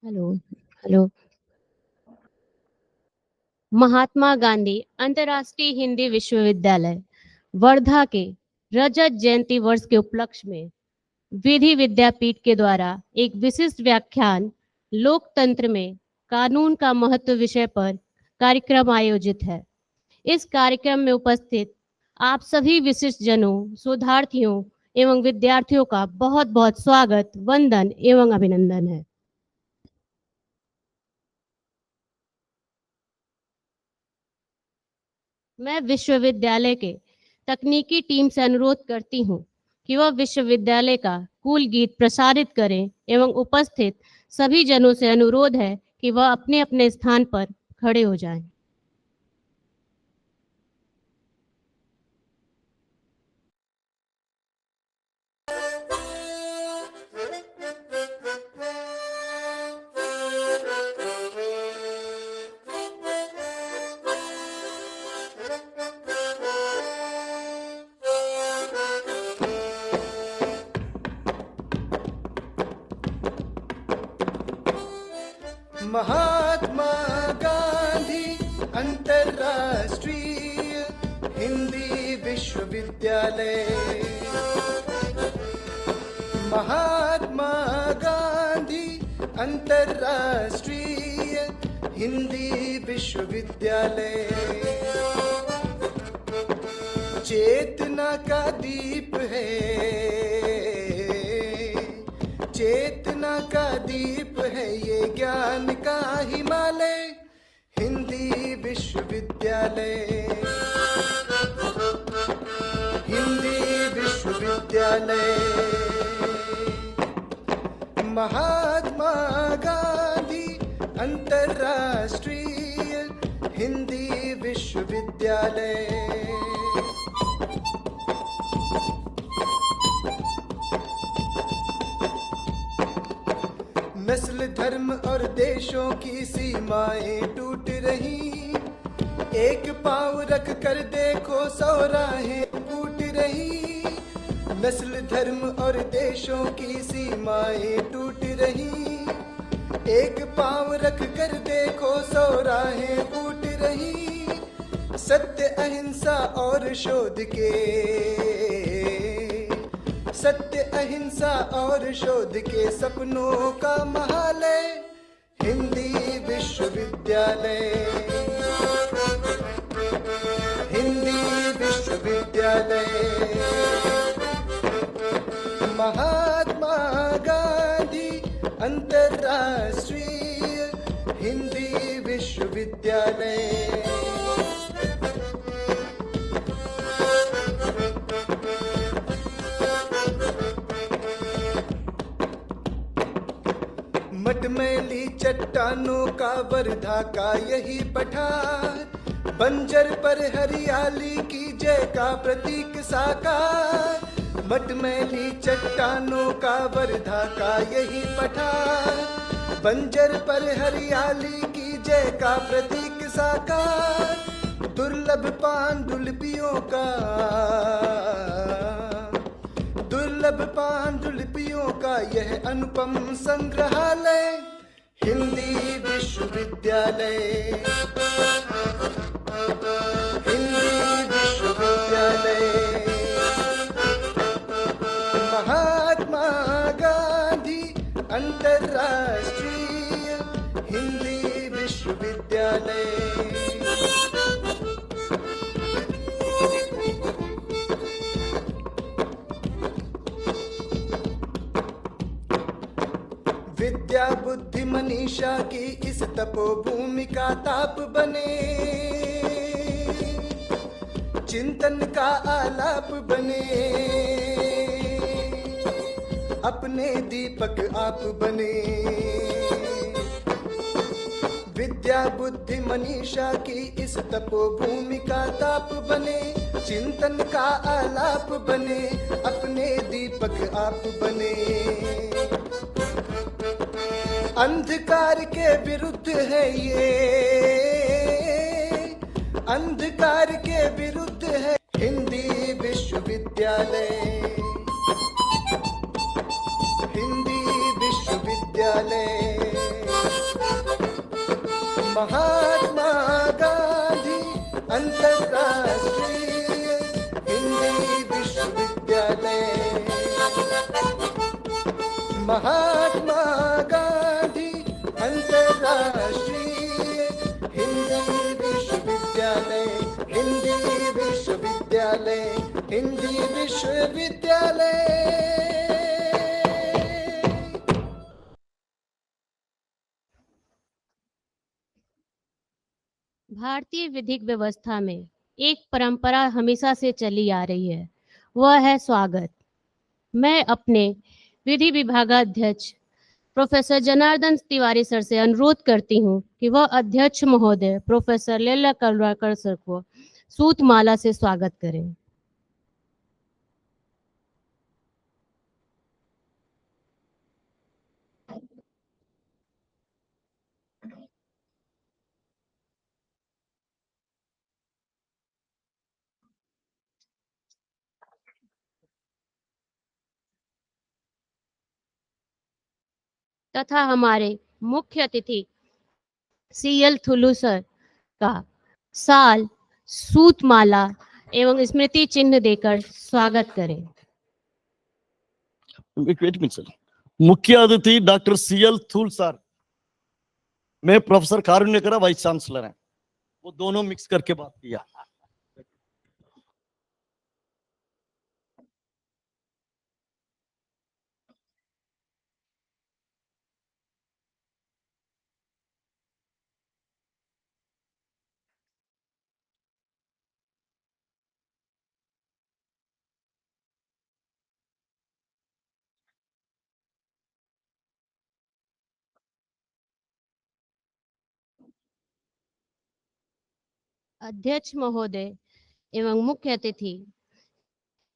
Hello. Hello. Mahatma Gandhi अंतर्राष्ट्रीय हिंदी विश्वविद्यालय वर्धा के रजत जयंती वर्ष के उपलक्ष्य में विधि विद्यापीठ के द्वारा एक विशिष्ट व्याख्यान लोकतंत्र में कानून का महत्व विषय पर कार्यक्रम आयोजित है। इस कार्यक्रम में उपस्थित आप सभी विशिष्ट जनों, शोधार्थियों एवं विद्यार्थियों का बहुत बहुत स्वागत, वंदन एवं अभिनंदन है। मैं विश्वविद्यालय के तकनीकी टीम से अनुरोध करती हूँ कि वह विश्वविद्यालय का कूल गीत प्रसारित करें एवं उपस्थित सभी जनों से अनुरोध है कि वह अपने अपने स्थान पर खड़े हो जाएं। महात्मा गांधी अंतर्राष्ट्रीय हिंदी विश्वविद्यालय। महात्मा गांधी अंतर्राष्ट्रीय हिंदी विश्वविद्यालय चेतना का दीप है, चेतना का दीप है ये ज्ञान का हिमालय हिंदी विश्वविद्यालय। हिंदी विश्वविद्यालय। महात्मा गांधी अंतर्राष्ट्रीय हिंदी विश्वविद्यालय। नस्ल, धर्म और देशों की सीमाएं टूट रही, एक पाँव रख कर देखो 100 राहें फूट रही। नस्ल, धर्म और देशों की सीमाएं टूट रही, एक पाँव रख कर देखो 100 राहें फूट रही। सत्य, अहिंसा और शोध के, सत्य, अहिंसा और शोध के सपनों का महालय हिंदी विश्वविद्यालय। हिंदी विश्वविद्यालय। महात्मा गांधी अंतर्राष्ट्रीय हिंदी विश्वविद्यालय। मटमैली चट्टानों का वर्धा का यही पठार, बंजर पर हरियाली की जय का प्रतीक साकार। मटमैली चट्टानों का वर्धा का यही पठार, बंजर पर हरियाली की जय का प्रतीक साकार। दुर्लभ पांडुलिपियों का, दुर्लभ पांडुलिपियों का यह अनुपम संग्रहालय हिंदी विश्वविद्यालय। हिंदी विश्वविद्यालय। महात्मा गांधी अंतर्राष्ट्रीय हिंदी विश्वविद्यालय। विद्या, बुद्धि, मनीषा की इस तपोभूमि का ताप बने, चिंतन का आलाप बने। अपने दीपक आप बने। विद्या, बुद्धि, मनीषा की इस तपोभूमि का ताप बने, चिंतन का आलाप बने। अपने दीपक आप बने। अंधकार के विरुद्ध है ये, अंधकार के विरुद्ध है हिंदी विश्वविद्यालय। हिंदी विश्वविद्यालय। महात्मा गांधी अंतर्राष्ट्रीय हिंदी विश्वविद्यालय, हिंदी विश्वविद्यालय, हिंदी विश्वविद्यालय। भारतीय विधिक व्यवस्था में एक परंपरा हमेशा से चली आ रही है, वह है स्वागत। मैं अपने विधि विभागाध्यक्ष प्रोफेसर जनार्दन तिवारी सर से अनुरोध करती हूं कि वह अध्यक्ष महोदय प्रोफेसर लेला कलवाकर सर को सूतमाला से स्वागत करें। तथा हमारे मुख्य अतिथि सीएल थुलू सर का साल, सूतमाला एवं स्मृति चिन्ह देकर स्वागत करें। Wait minute sir. मुख्य अतिथि डॉक्टर सीएल थूल सर, मैं प्रोफेसर कारुण्यकर वाइस चांसलर हैं, वो दोनों मिक्स करके बात किया। अध्यक्ष महोदय एवं मुख्य अतिथि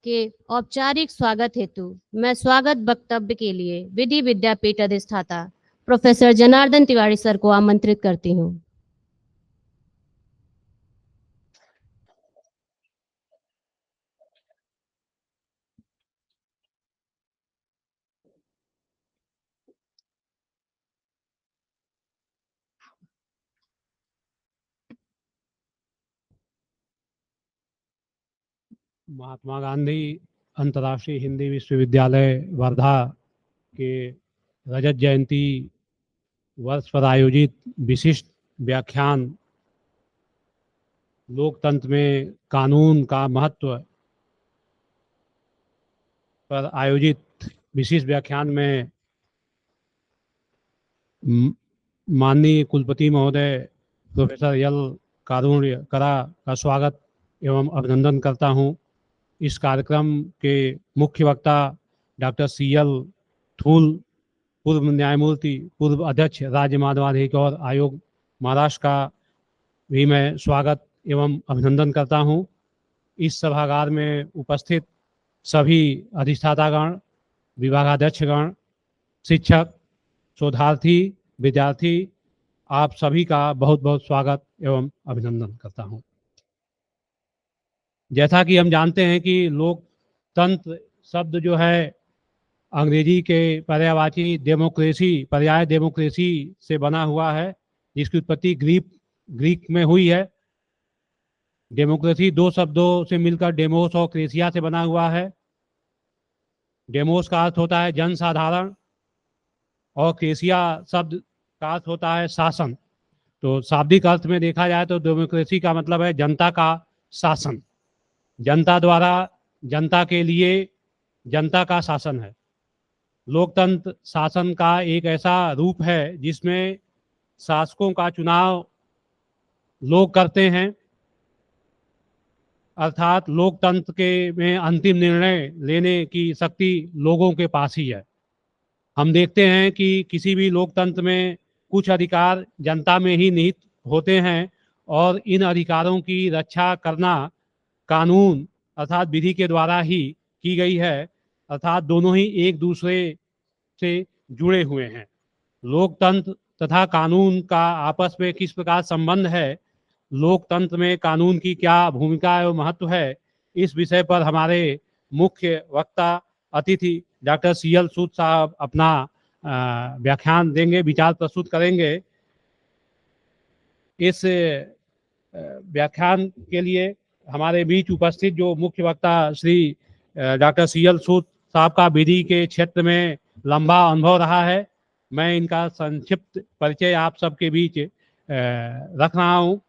के औपचारिक स्वागत हेतु मैं स्वागत वक्तव्य के लिए विधि विद्यापीठ अधिष्ठाता प्रोफेसर जनार्दन तिवारी सर को आमंत्रित करती हूँ। महात्मा गांधी अंतर्राष्ट्रीय हिंदी विश्वविद्यालय वर्धा के रजत जयंती वर्ष पर आयोजित विशिष्ट व्याख्यान लोकतंत्र में कानून का महत्व पर आयोजित विशिष्ट व्याख्यान में माननीय कुलपति महोदय प्रोफेसर एल कारुण्यकरा का स्वागत एवं अभिनंदन करता हूं। इस कार्यक्रम के मुख्य वक्ता डॉक्टर सीएल थूल, पूर्व न्यायमूर्ति, पूर्व अध्यक्ष राज्य मानवाधिकार आयोग महाराष्ट्र का भी मैं स्वागत एवं अभिनंदन करता हूं। इस सभागार में उपस्थित सभी अधिष्ठातागण, विभागाध्यक्षगण, शिक्षक, शोधार्थी, विद्यार्थी, आप सभी का बहुत बहुत स्वागत एवं अभिनंदन करता हूं। जैसा कि हम जानते हैं कि लोकतंत्र शब्द जो है अंग्रेजी के पर्यायवाची डेमोक्रेसी, पर्याय डेमोक्रेसी से बना हुआ है, जिसकी उत्पत्ति ग्रीक में हुई है। डेमोक्रेसी दो शब्दों से मिलकर डेमोस और क्रेसिया से बना हुआ है। डेमोस का अर्थ होता है जनसाधारण और क्रेसिया शब्द का अर्थ होता है शासन। तो शाब्दिक अर्थ में देखा जाए तो डेमोक्रेसी का मतलब है जनता का शासन, जनता द्वारा जनता के लिए जनता का शासन है। लोकतंत्र शासन का एक ऐसा रूप है जिसमें शासकों का चुनाव लोग करते हैं, अर्थात लोकतंत्र के में अंतिम निर्णय लेने की शक्ति लोगों के पास ही है। हम देखते हैं कि किसी भी लोकतंत्र में कुछ अधिकार जनता में ही निहित होते हैं और इन अधिकारों की रक्षा करना कानून अर्थात विधि के द्वारा ही की गई है, अर्थात दोनों ही एक दूसरे से जुड़े हुए हैं। लोकतंत्र तथा कानून का आपस में किस प्रकार संबंध है, लोकतंत्र में कानून की क्या भूमिका एवं महत्व है, इस विषय पर हमारे मुख्य वक्ता अतिथि डॉक्टर सीएल सूद साहब अपना व्याख्यान देंगे, विचार प्रस्तुत करेंगे। इस व्याख्यान के लिए हमारे बीच उपस्थित जो मुख्य वक्ता श्री डॉक्टर सीएल सूद साहब का विधि के क्षेत्र में लंबा अनुभव रहा है। मैं इनका संक्षिप्त परिचय आप सबके बीच रख रहा हूँ।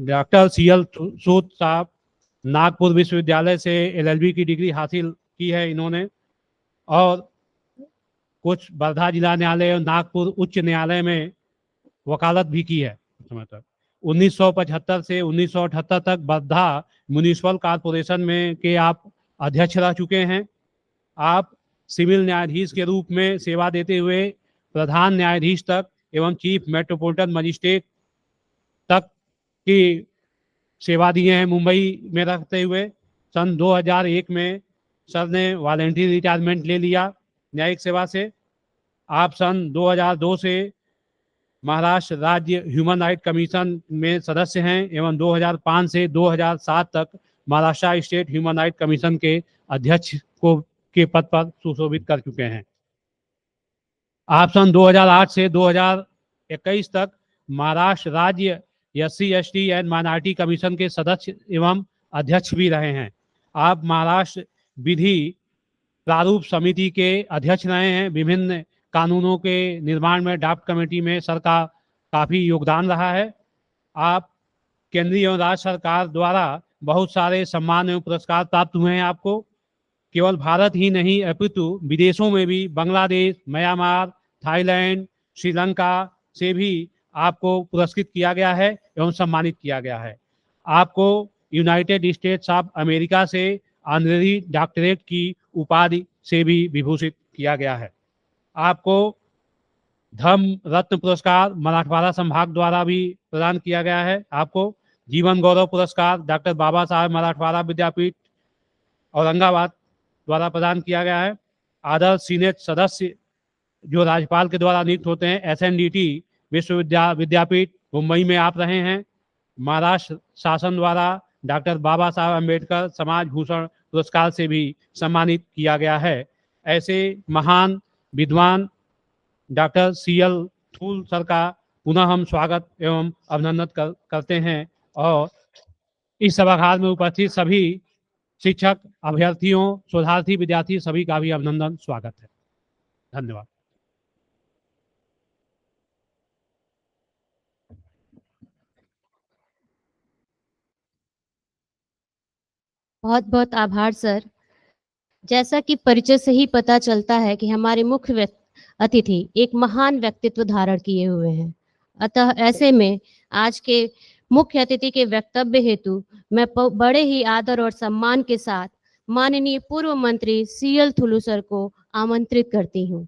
डॉक्टर CL सूद साहब नागपुर विश्वविद्यालय से LLB की डिग्री हासिल की है इन्होंने, और कुछ वर्धा जिला न्यायालय और नागपुर उच्च न्यायालय में वकालत भी की है समय तक। 1975 से 1978 तक वर्धा म्युनिसिपल कॉर्पोरेशन में के आप अध्यक्ष रह चुके हैं। आप सिविल न्यायाधीश के रूप में सेवा देते हुए प्रधान न्यायाधीश तक एवं चीफ मेट्रोपॉलिटन मजिस्ट्रेट तक की सेवा दिए हैं मुंबई में रहते हुए। सन 2001 में सर ने वॉलंटरी रिटायरमेंट ले लिया न्यायिक सेवा से। आप सन 2002 से महाराष्ट्र राज्य ह्यूमन राइट कमीशन में सदस्य हैं एवं 2005 से 2007 तक Maharashtra state human right commission के अध्यक्ष के पद पर सुशोभित कर चुके हैं। आप सन 2008 से 2021 तक महाराष्ट्र राज्य SC ST and minority commission के सदस्य एवं अध्यक्ष भी रहे हैं। आप महाराष्ट्र विधि प्रारूप समिति के अध्यक्ष रहे हैं। विभिन्न कानूनों के निर्माण में ड्राफ्ट कमेटी में सर का काफी योगदान रहा है। आप केंद्रीय एवं राज्य सरकार द्वारा बहुत सारे सम्मान एवं पुरस्कार प्राप्त हुए हैं आपको। केवल भारत ही नहीं अपितु विदेशों में भी, बांग्लादेश, म्यांमार, थाईलैंड, श्रीलंका से भी आपको पुरस्कृत किया गया है एवं सम्मानित किया गया है। आपको यूनाइटेड स्टेट्स ऑफ अमेरिका से ऑनरेरी डॉक्टरेट की उपाधि से भी विभूषित किया गया है। आपको धर्म रत्न पुरस्कार मराठवाड़ा संभाग द्वारा भी प्रदान किया गया है। आपको जीवन गौरव पुरस्कार डॉक्टर बाबा साहेब मराठवाड़ा विद्यापीठ औरंगाबाद द्वारा प्रदान किया गया है। आदर्श सीनेट सदस्य जो राज्यपाल के द्वारा नियुक्त होते हैं SNDT विद्यापीठ मुंबई में आप रहे हैं। महाराष्ट्र शासन द्वारा डॉक्टर बाबा साहब अम्बेडकर समाज भूषण पुरस्कार से भी सम्मानित किया गया है। ऐसे महान विद्वान डॉक्टर CL थूल सर का पुनः हम स्वागत एवं अभिनंदन करते हैं और इस सभागार में उपस्थित सभी शिक्षक, अभ्यर्थियों, शोधार्थी, विद्यार्थी सभी का भी अभिनंदन, स्वागत है। धन्यवाद। बहुत बहुत आभार सर। जैसा कि परिचय से ही पता चलता है कि हमारे मुख्य अतिथि एक महान व्यक्तित्व धारण किए हुए हैं। अतः ऐसे में आज के मुख्य अतिथि के वक्तव्य हेतु मैं बड़े ही आदर और सम्मान के साथ माननीय पूर्व मंत्री CL थुलू सर को आमंत्रित करती हूँ।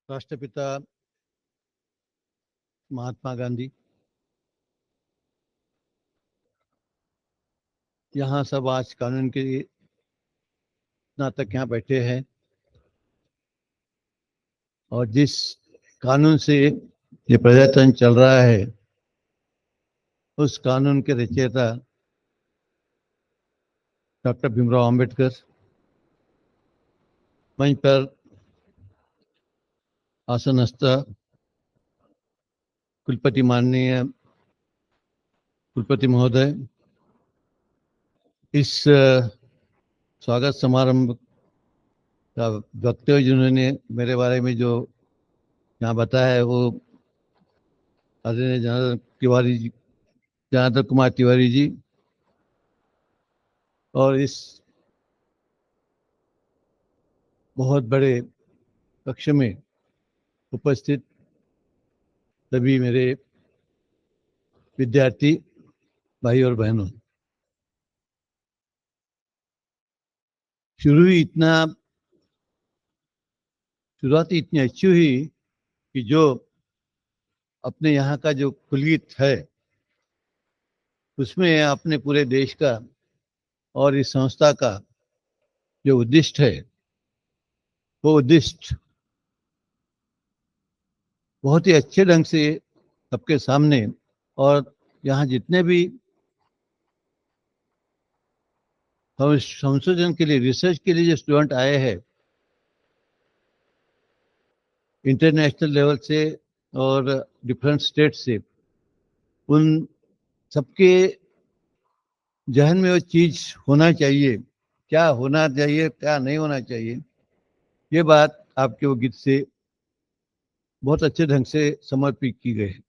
राष्ट्रपिता महात्मा गांधी, यहाँ सब आज कानून के स्नातक यहाँ बैठे हैं और जिस कानून से ये प्रजातंत्र चल रहा है उस कानून के रचयिता डॉक्टर भीमराव अंबेडकर मंच पर आसनस्थ कुलपति माननीय कुलपति महोदय, इस स्वागत समारंभ का वक्तव्य जिन्होंने मेरे बारे में जो यहाँ बताया है वो आदरणीय जनार्दन कुमार तिवारी जी, और इस बहुत बड़े कक्ष में उपस्थित सभी मेरे विद्यार्थी भाई और बहनों, शुरुआत इतनी अच्छी हुई कि जो अपने यहाँ का जो कुलगीत है उसमें अपने पूरे देश का और इस संस्था का जो उद्दिष्ट है वो उद्दिष्ट बहुत ही अच्छे ढंग से सबके सामने और यहाँ जितने भी संशोधन के लिए, रिसर्च के लिए जो स्टूडेंट आए हैं इंटरनेशनल लेवल से और डिफरेंट स्टेट से, उन सबके जहन में वो चीज होना चाहिए, क्या होना चाहिए क्या नहीं होना चाहिए, ये बात आपके वो गीत से बहुत अच्छे ढंग से समर्पित की गई है।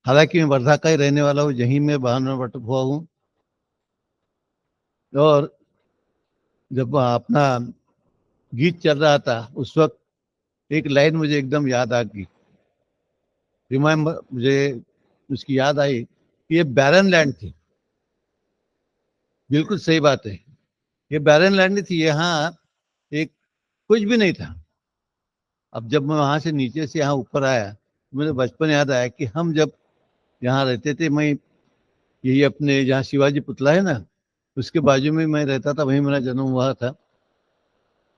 हालांकि मैं वर्धा का ही रहने वाला हूँ, यहीं में बहन हुआ हूँ, और जब अपना गीत चल रहा था उस वक्त एक लाइन मुझे एकदम याद आ गई, रिमाइंबर, मुझे उसकी याद आई कि ये बैरन लैंड थी। बिल्कुल सही बात है, ये बैरन लैंड नहीं थी, यहाँ एक कुछ भी नहीं था। अब जब मैं वहां से नीचे से यहाँ ऊपर आया, मुझे बचपन याद आया कि हम जब यहाँ रहते थे, मैं यही अपने जहाँ शिवाजी पुतला है ना, उसके बाजू में मैं रहता था, वहीं मेरा जन्म हुआ था।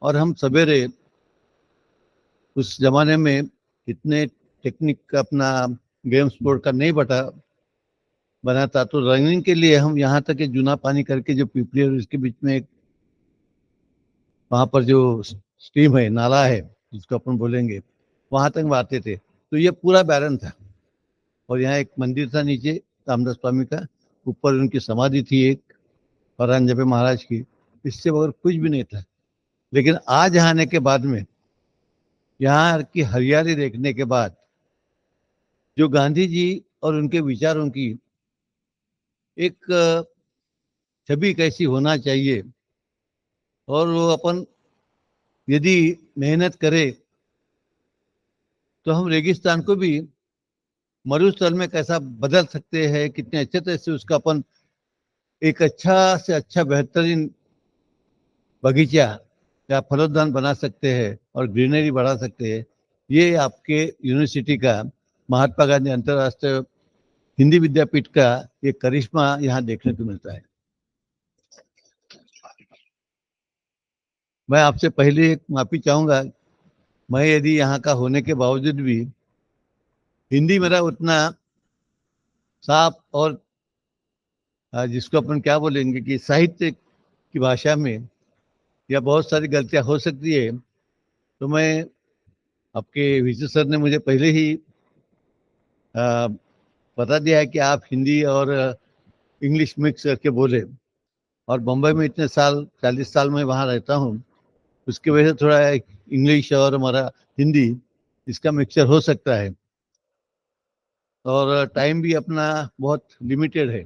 और हम सवेरे, उस जमाने में इतने टेक्निक का अपना गेम स्पोर्ट का नहीं बना था, तो रनिंग के लिए हम यहाँ तक जूना पानी करके जो पिपली और इसके बीच में एक वहां पर जो स्ट्रीम है, नाला है जिसको अपन बोलेंगे, वहां तक हम आते थे। तो ये पूरा बैरन था, और यहाँ एक मंदिर था नीचे रामदास स्वामी का, ऊपर उनकी समाधि थी एक, औरंगजेब महाराज की, इससे बगैर कुछ भी नहीं था। लेकिन आज यहाँ आने के बाद में, यहाँ की हरियाली देखने के बाद, जो गांधी जी और उनके विचारों की एक छवि कैसी होना चाहिए, और वो अपन यदि मेहनत करे तो हम रेगिस्तान को भी मरुस्थल में कैसा बदल सकते हैं, कितने अच्छे तरह से उसका अपन एक अच्छा से अच्छा बेहतरीन बगीचा या फलोद्यान बना सकते हैं और ग्रीनरी बढ़ा सकते हैं। ये आपके यूनिवर्सिटी का, महात्मा गांधी अंतर्राष्ट्रीय हिंदी विद्यापीठ का ये करिश्मा यहाँ देखने को मिलता है। मैं आपसे पहले एक माफी चाहूंगा, मैं यदि यहाँ का होने के बावजूद भी हिंदी मेरा उतना साफ और जिसको अपन क्या बोलेंगे कि साहित्य की भाषा में या बहुत सारी गलतियां हो सकती है, तो मैं, आपके विजय सर ने मुझे पहले ही बता दिया है कि आप हिंदी और इंग्लिश मिक्स करके बोले, और बम्बई में इतने साल, 40 साल में वहाँ रहता हूँ, उसकी वजह से थोड़ा इंग्लिश और हमारा हिंदी इसका मिक्सचर हो सकता है, और टाइम भी अपना बहुत लिमिटेड है,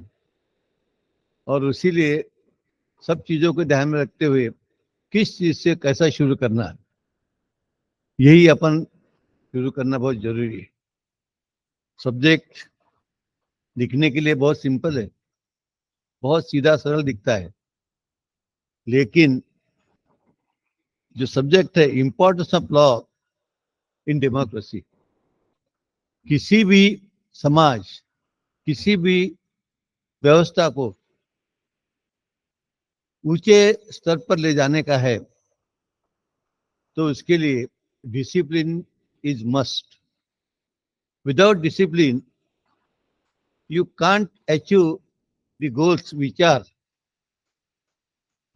और इसीलिए सब चीज़ों को ध्यान में रखते हुए किस चीज़ से कैसा शुरू करना है, यही अपन शुरू करना बहुत जरूरी है। सब्जेक्ट लिखने के लिए बहुत सिंपल है, बहुत सीधा सरल दिखता है, लेकिन जो सब्जेक्ट है, importance of law in democracy, किसी भी समाज, किसी भी व्यवस्था को ऊंचे स्तर पर ले जाने का है, तो उसके लिए discipline is must. Without discipline you can't achieve the goals which are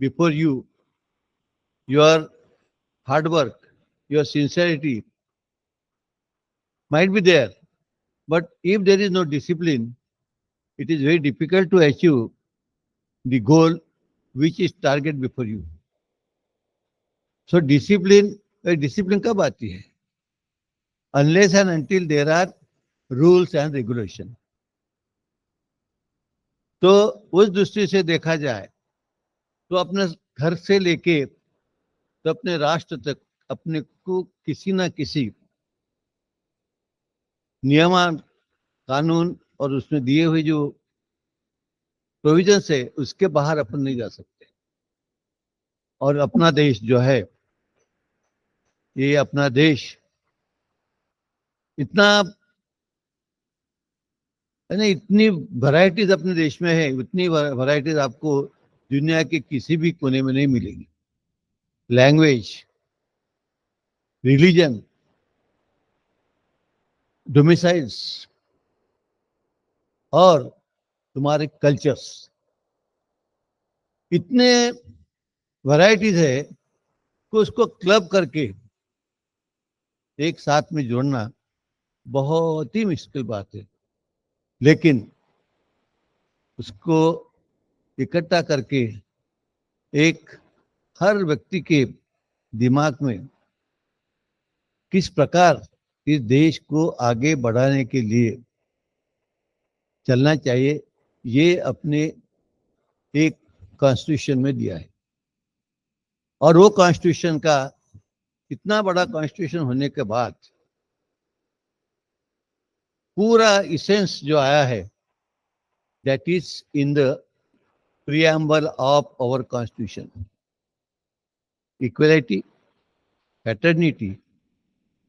before you. Your hard work, your sincerity might be there, but if there is no discipline, it is very difficult to achieve the goal which is target before you. So discipline कब आती है? Unless and until there are rules and regulation. तो उस दृष्टि से देखा जाए तो अपने घर से लेके तो अपने राष्ट्र तक अपने को किसी ना किसी नियम, कानून और उसमें दिए हुए जो प्रोविजंस है, उसके बाहर अपन नहीं जा सकते। और अपना देश जो है, ये अपना देश इतनी वैरायटीज अपने देश में है, उतनी वैरायटीज आपको दुनिया के किसी भी कोने में नहीं मिलेगी। लैंग्वेज, रिलीजन, डोमिसाइल्स और तुम्हारे कल्चर्स, इतने वैरायटीज है कि उसको क्लब करके एक साथ में जोड़ना बहुत ही मुश्किल बात है। लेकिन उसको इकट्ठा करके एक हर व्यक्ति के दिमाग में किस प्रकार इस देश को आगे बढ़ाने के लिए चलना चाहिए, ये अपने एक कॉन्स्टिट्यूशन में दिया है। और वो कॉन्स्टिट्यूशन का इतना बड़ा कॉन्स्टिट्यूशन होने के बाद पूरा इसेंस जो आया है, that is in the preamble of our constitution: equality, fraternity,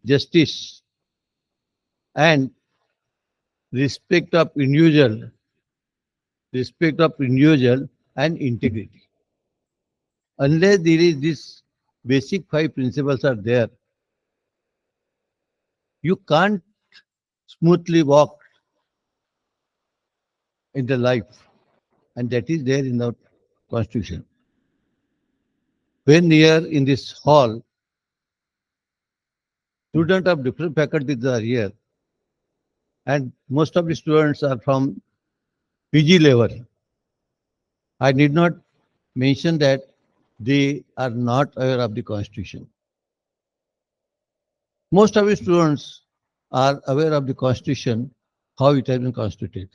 justice, and respect of individual and integrity. Unless there is this basic 5 principles are there, you can't smoothly walk in the life, and that is there in the constitution. When here in this hall, students of different faculties are here, and most of the students are from PG level. I need not mention that they are not aware of the constitution. Most of the students are aware of the constitution, how it has been constituted.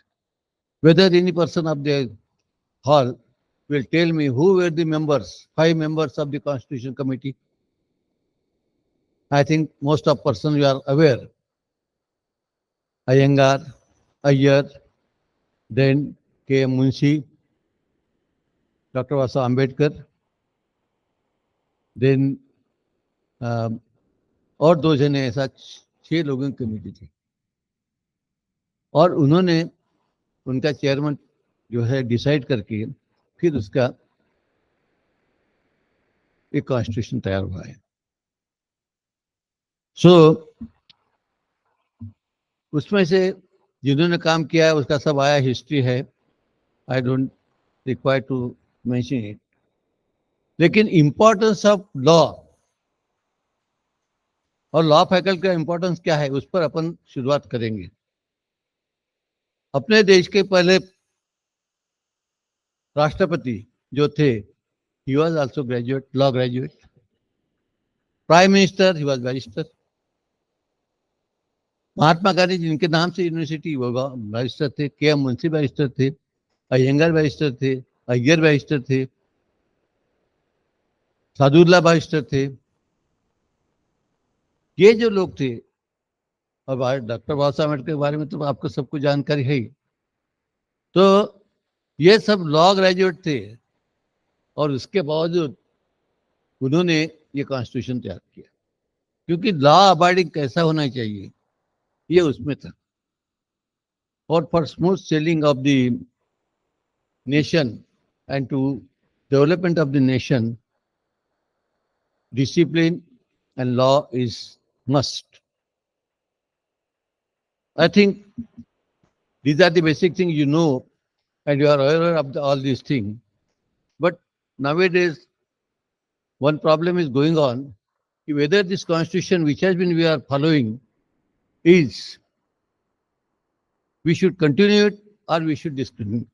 Whether any person of the hall will tell me who were the members, 5 members of the constitution committee. I think most of persons you are aware. Iyengar, Iyer, then K. M. Munshi, Dr. Vasa Ambedkar, then और 2 जने, ऐसा 6 लोगों की committee थी। और उन्होंने उनका chairman जो है डिसाइड करके फिर उसका एक कॉन्स्टिट्यूशन तैयार हुआ है। उसमें से जिन्होंने काम किया है उसका सब आया, हिस्ट्री है, I don't require to mention it. लेकिन इंपॉर्टेंस ऑफ लॉ और लॉ फैकल्टी का इंपॉर्टेंस क्या है, उस पर अपन शुरुआत करेंगे। अपने देश के पहले राष्ट्रपति जो थे, he was also graduate, law graduate. Prime minister, he was barrister. Mahatma Gandhi जिनके नाम से यूनिवर्सिटी होगा, बैरिस्टर थे। के एम मुंशी बैरिस्टर थे, अयंगार बैरिस्टर थे, अय्यर बैरिस्टर थे, सादुल्ला बैरिस्टर थे। ये जो लोग थे, और डॉक्टर बाबा साहब अम्बेडकर के बारे में तो आपको सबको जानकारी है ही। तो ये सब लॉ ग्रेजुएट थे और उसके बावजूद उन्होंने ये कॉन्स्टिट्यूशन तैयार किया, क्योंकि लॉ अबाइडिंग कैसा होना चाहिए ये उसमें था। और for smooth sailing of the nation and to development of the nation, discipline and law is must. I think these are the basic things you know, and you are aware of all these things. But nowadays, one problem is going on, whether this constitution which has been we are following is, we should continue it or we should discontinue it.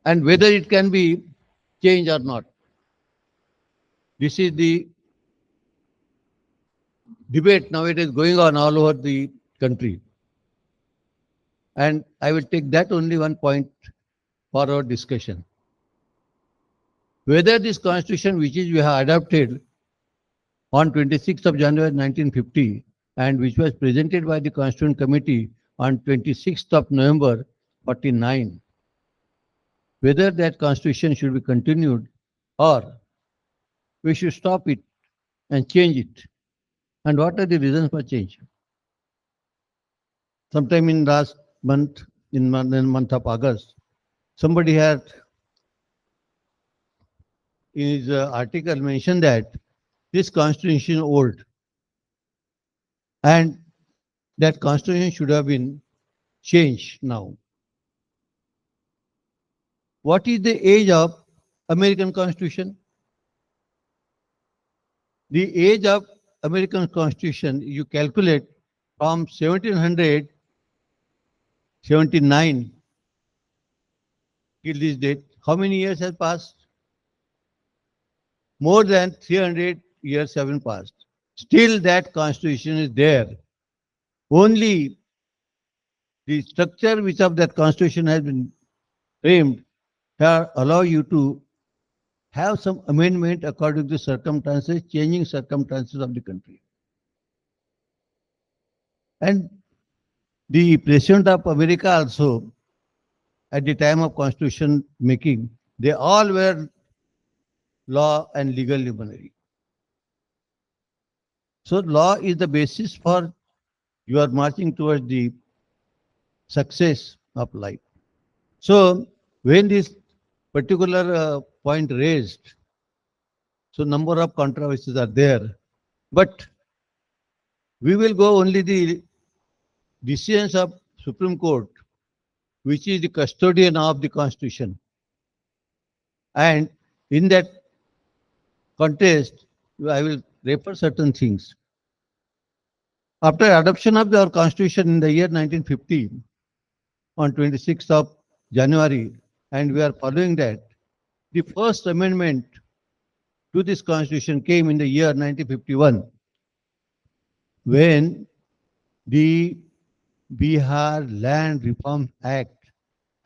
And whether it can be changed or not. This is the debate nowadays going on all over the country. And I will take that only one point for our discussion. Whether this constitution which is we have adopted on 26th of January 1950 and which was presented by the Constituent Committee on 26th of November 49, whether that constitution should be continued or we should stop it and change it. And what are the reasons for change? Sometime in last month, in month of August, somebody had in his article mentioned that this constitution is old. And that constitution should have been changed now. What is the age of American Constitution? The age of American Constitution, you calculate from 1779 till this date, how many years have passed? More than 300 years have been passed. Still that constitution is there. Only the structure which of that constitution has been framed here allow you to have some amendment according to circumstances, changing circumstances of the country. And the President of America also, at the time of constitution making, they all were law and legal luminary. So law is the basis for you are marching towards the success of life. So when this particular point raised, so number of controversies are there, but we will go only the decisions of Supreme Court, which is the custodian of the Constitution. And in that context, I will refer certain things. After adoption of our Constitution in the year 1950, on 26th of January, and we are following that, the first amendment to this Constitution came in the year 1951, when the Bihar Land Reform Act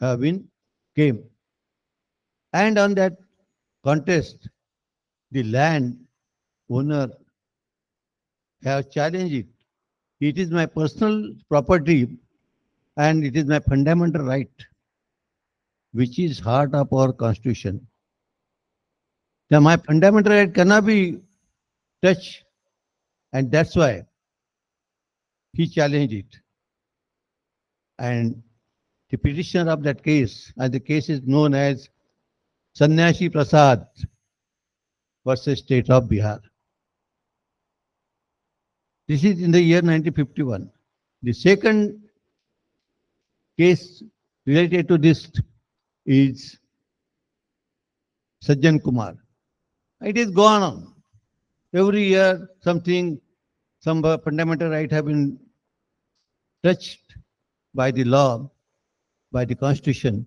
came. And on that contest, the land owner have challenged it. It is my personal property and it is my fundamental right, which is heart of our Constitution. Now my fundamental right cannot be touched, and that's why he challenged it. And the petitioner of that case, and the case is known as Sannyasi Prasad versus State of Bihar. This is in the year 1951. The second case related to this is Sajjan Kumar. It is gone on. Every year something, some fundamental right have been touched by the law, by the Constitution.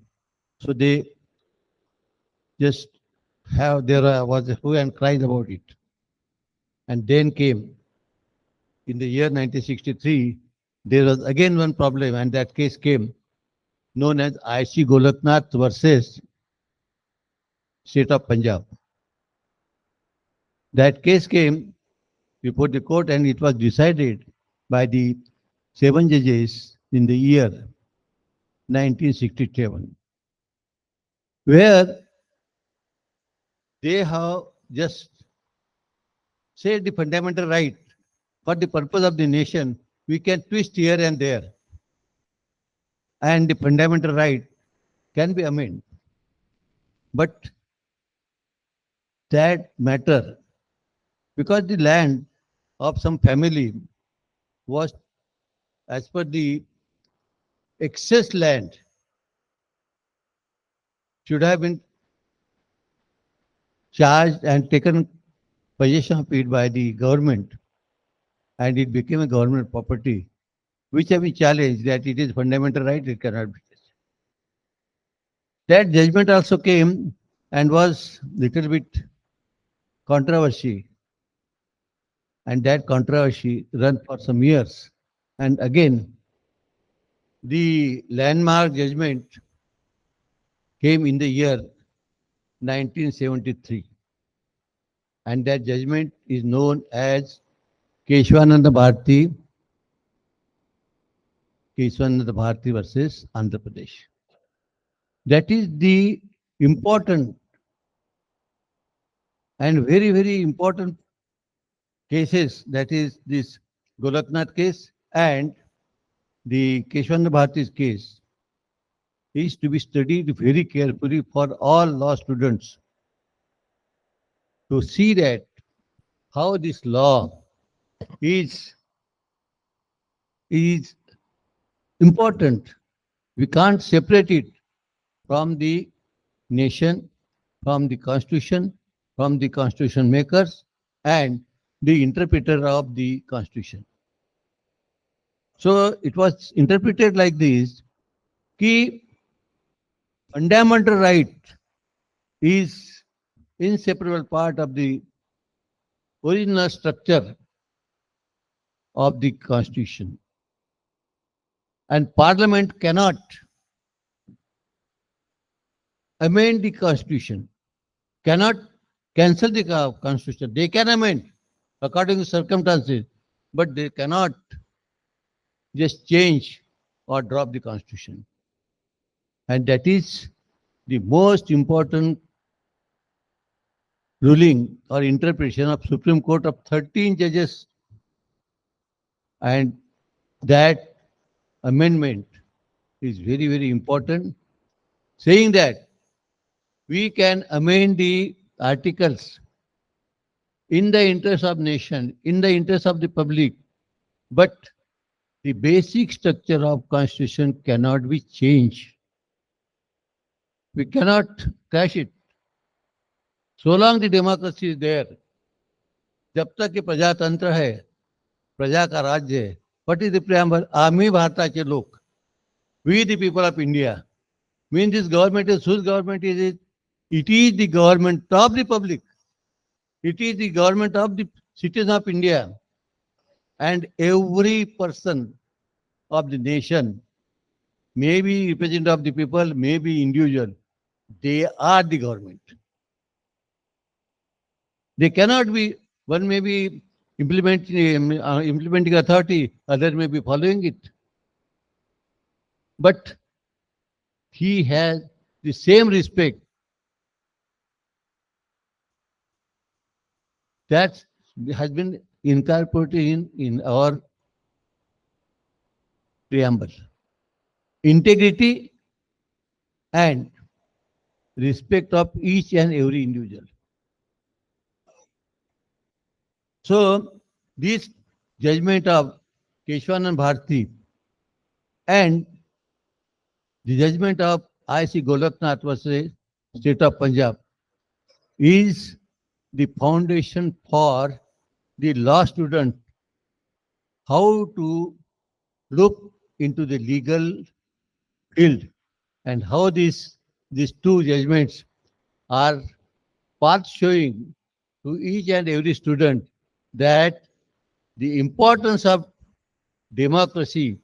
So they just have, there was a hue and cries about it. And then came, in the year 1963, there was again one problem, and that case came, known as IC Golaknath versus State of Punjab. That case came before the court and it was decided by the 7 judges in the year 1967, where they have just said the fundamental right for the purpose of the nation, we can twist here and there, and the fundamental right can be amended. But that matter, because the land of some family was, as per the excess land, should have been charged and taken possession of it by the government, and it became a government property, which have been challenged that it is fundamental right, it cannot be. That judgment also came and was little bit controversy, and that controversy ran for some years. And again, the landmark judgment came in the year 1973, and that judgment is known as Keshwananda Bharati versus Andhra Pradesh. That is the important and very, very important cases, that is this Golaknath case and the Keshwananda Bharati's case, is to be studied very carefully for all law students to see that how this law is is important. We can't separate it from the nation, from the constitution makers, and the interpreter of the constitution. So it was interpreted like this, कि fundamental right is inseparable part of the original structure of the constitution, and parliament cannot amend the constitution, cannot cancel the constitution. They can amend according to circumstances, but they cannot just change or drop the constitution. And that is the most important ruling or interpretation of Supreme Court of 13 judges. And that amendment is very, very important, saying that we can amend the articles in the interest of nation, in the interest of the public, but the basic structure of constitution cannot be changed. We cannot crash it. So long the democracy is there, जब तक कि प्रजातंत्र है, प्रजा का राज्य है, what is the preamble? आम्ही भारताचे लोक, we the people of India, means this government is, whose government is it? It is the government of the public. It is the government of the citizens of India. And every person of the nation, may be representative of the people, may be individual, they are the government. They cannot be, one may be implementing authority, other may be following it. But he has the same respect that has been incorporated in our preamble. Integrity and respect of each and every individual. So this judgment of Keshwanand Bharti and the judgment of I.C. Golaknath versus State of Punjab is the foundation for the law student how to look into the legal field and how these two judgments are path showing to each and every student that the importance of democracy,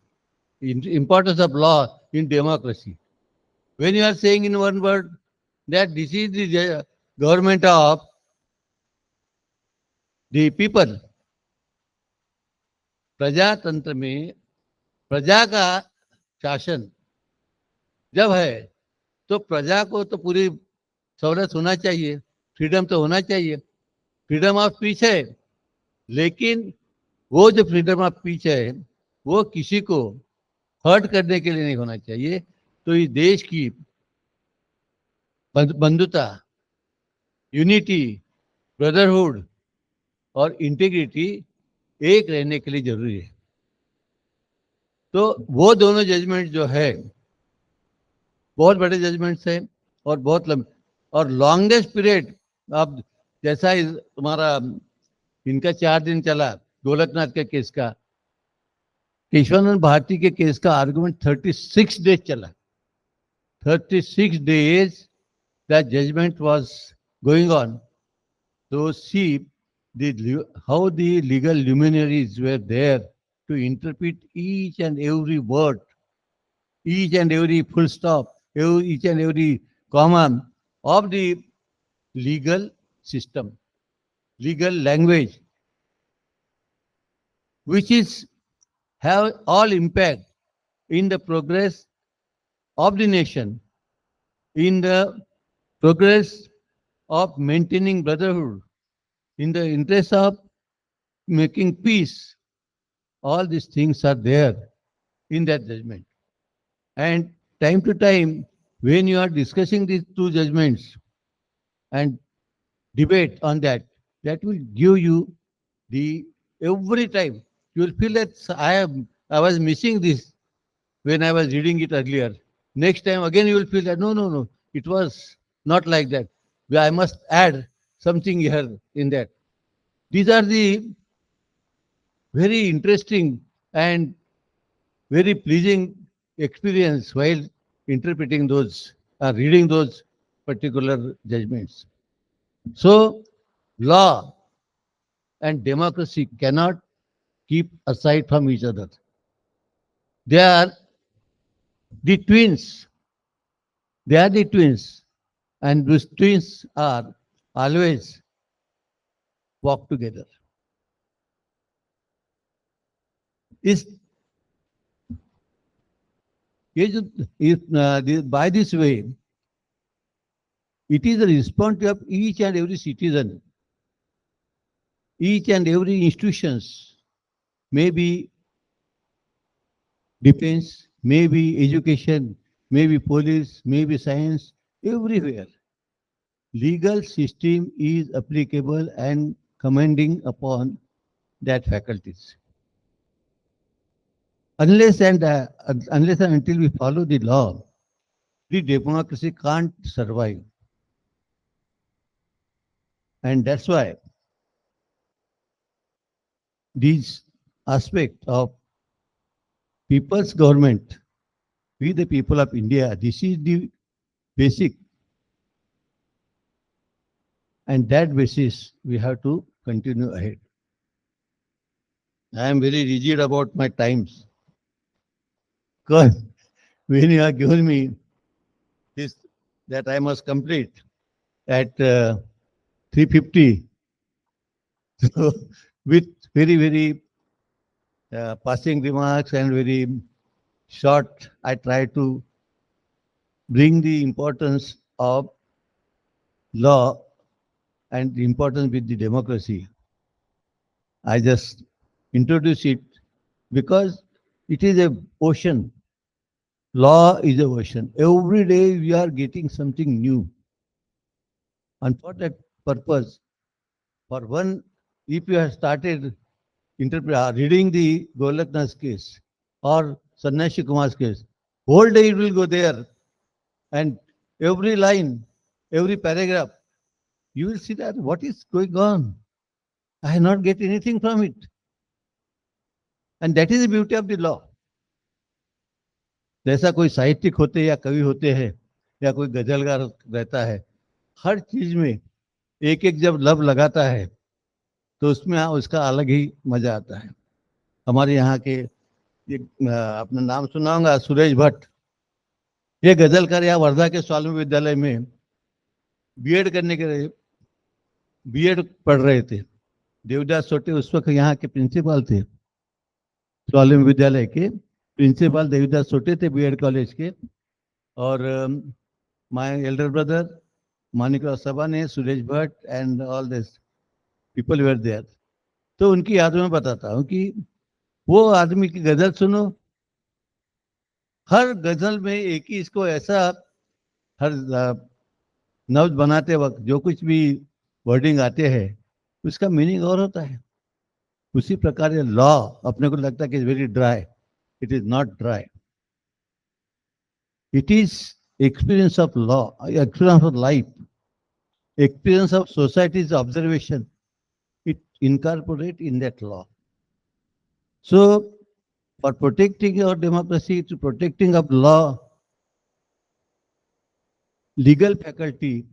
importance of law in democracy. When you are saying in one word that this is the government of the people, प्रजातंत्र में प्रजा का शासन जब है तो प्रजा को तो पूरी सहूलत होना चाहिए, फ्रीडम तो होना चाहिए, फ्रीडम ऑफ स्पीच है, लेकिन वो जो फ्रीडम ऑफ स्पीच है वो किसी को हर्ट करने के लिए नहीं होना चाहिए. तो इस देश की बंधुता, यूनिटी, ब्रदरहुड और इंटीग्रिटी एक रहने के लिए जरूरी है. तो वो दोनों जजमेंट जो है बहुत बड़े जजमेंट्स हैं और बहुत लंबे और लॉन्गेस्ट पीरियड. अब जैसा तुम्हारा इनका 4 दिन चला गोलकनाथ के केस का, केशवानंद भारती के केस का आर्गुमेंट 36 डेज चला. 36 days that judgment was going on. So see how the legal luminaries were there to interpret each and every word, each and every full stop, each and every comma of the legal system, legal language, which is have all impact in the progress of the nation, in the progress of maintaining brotherhood, in the interest of making peace. All these things are there in that judgment. And time to time, when you are discussing these two judgments and debate on that, that will give you the every time you will feel that I was missing this when I was reading it earlier. Next time again you will feel that no, it was not like that. I must add something here in that. These are the very interesting and very pleasing experience while interpreting those, reading those particular judgments. So, law and democracy cannot keep aside from each other. They are the twins. They are the twins. And those twins are always walk together. इस ये जो by this way, it is the responsibility of each and every citizen, each and every institutions, maybe defense, maybe education, maybe police, maybe science, everywhere. Legal system is applicable and commanding upon that faculties. Unless and until we follow the law, the democracy can't survive. And that's why these aspects of people's government, we the people of India, this is the basic. And that basis, we have to continue ahead. I am very rigid about my times. Because when you have given me this, that I must complete at 3:50, so with very passing remarks and very short, I try to bring the importance of law and the importance with the democracy. I just introduce it because it is an ocean. Law is an ocean. Every day we are getting something new. And for that purpose, for one, if you have started reading the Golaknath's case or Sannyasi Kumar's case, whole day it will go there. And every line, every paragraph, you will see that what is going on. I not get anything from it. And that is the beauty of the law. जैसा कोई साहित्यिक होते या कवि होते हैं या कोई गजलगार रहता है, हर चीज में एक एक जब लब लगाता है तो उसमें उसका अलग ही मजा आता है. हमारे यहाँ के अपना नाम सुना होगा सुरेश भट्ट, ये गजलकार यहाँ वर्धा के स्वामी विद्यालय में बीएड करने के लिए बीएड पढ़ रहे थे. देवदास सोटे उस वक्त यहाँ के प्रिंसिपल थे, स्वामी विद्यालय के प्रिंसिपल देवदास सोटे थे बीएड कॉलेज के. और माय एल्डर ब्रदर मानिकराव सभा ने, Suresh Bhatt and all this people were there. तो उनकी याद में बताता हूँ कि वो आदमी की गजल सुनो, हर गजल में एक ही इसको ऐसा हर नब्ज बनाते वक्त जो कुछ भी वर्डिंग आते हैं उसका मीनिंग और होता है. उसी प्रकार लॉ अपने को लगता है कि very dry. It is not dry. It is experience of law, experience of life, experience of society's observation. It incorporates in that law. So, for protecting our democracy, to protecting of law, legal faculty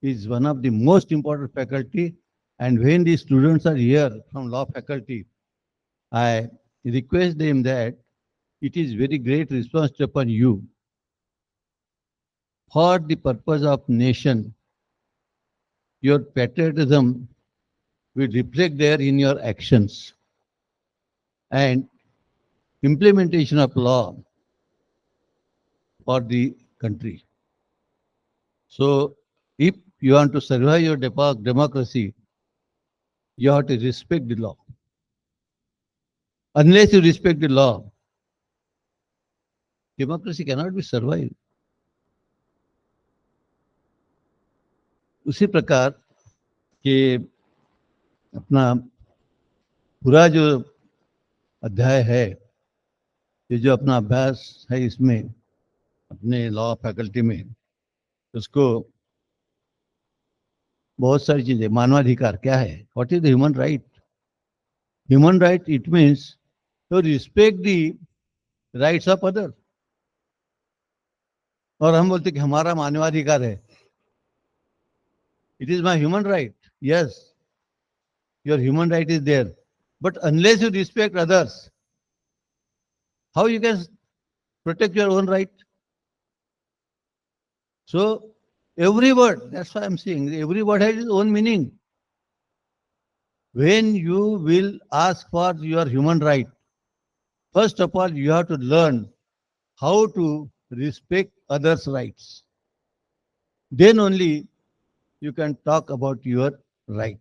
is one of the most important faculty. And when the students are here from law faculty, I request them that it is very great responsibility upon you for the purpose of nation. Your patriotism will reflect there in your actions and implementation of law for the country. So if you want to survive your democracy, you have to respect the law. Unless you respect the law, democracy cannot be survived. उसी प्रकार के अपना पूरा जो अध्याय है ये जो अपना अभ्यास है इसमें अपने लॉ फैकल्टी में, उसको बहुत सारी चीजें, मानवाधिकार क्या है, what is the human right? Human right it means to respect the rights of other. और हम बोलते कि हमारा मानवाधिकार है, it is my human right. Yes, your human right is there. But unless you respect others, how you can protect your own right? So every word, that's why I'm saying, every word has its own meaning. When you will ask for your human right, first of all, you have to learn how to respect others' rights. Then only you can talk about your right.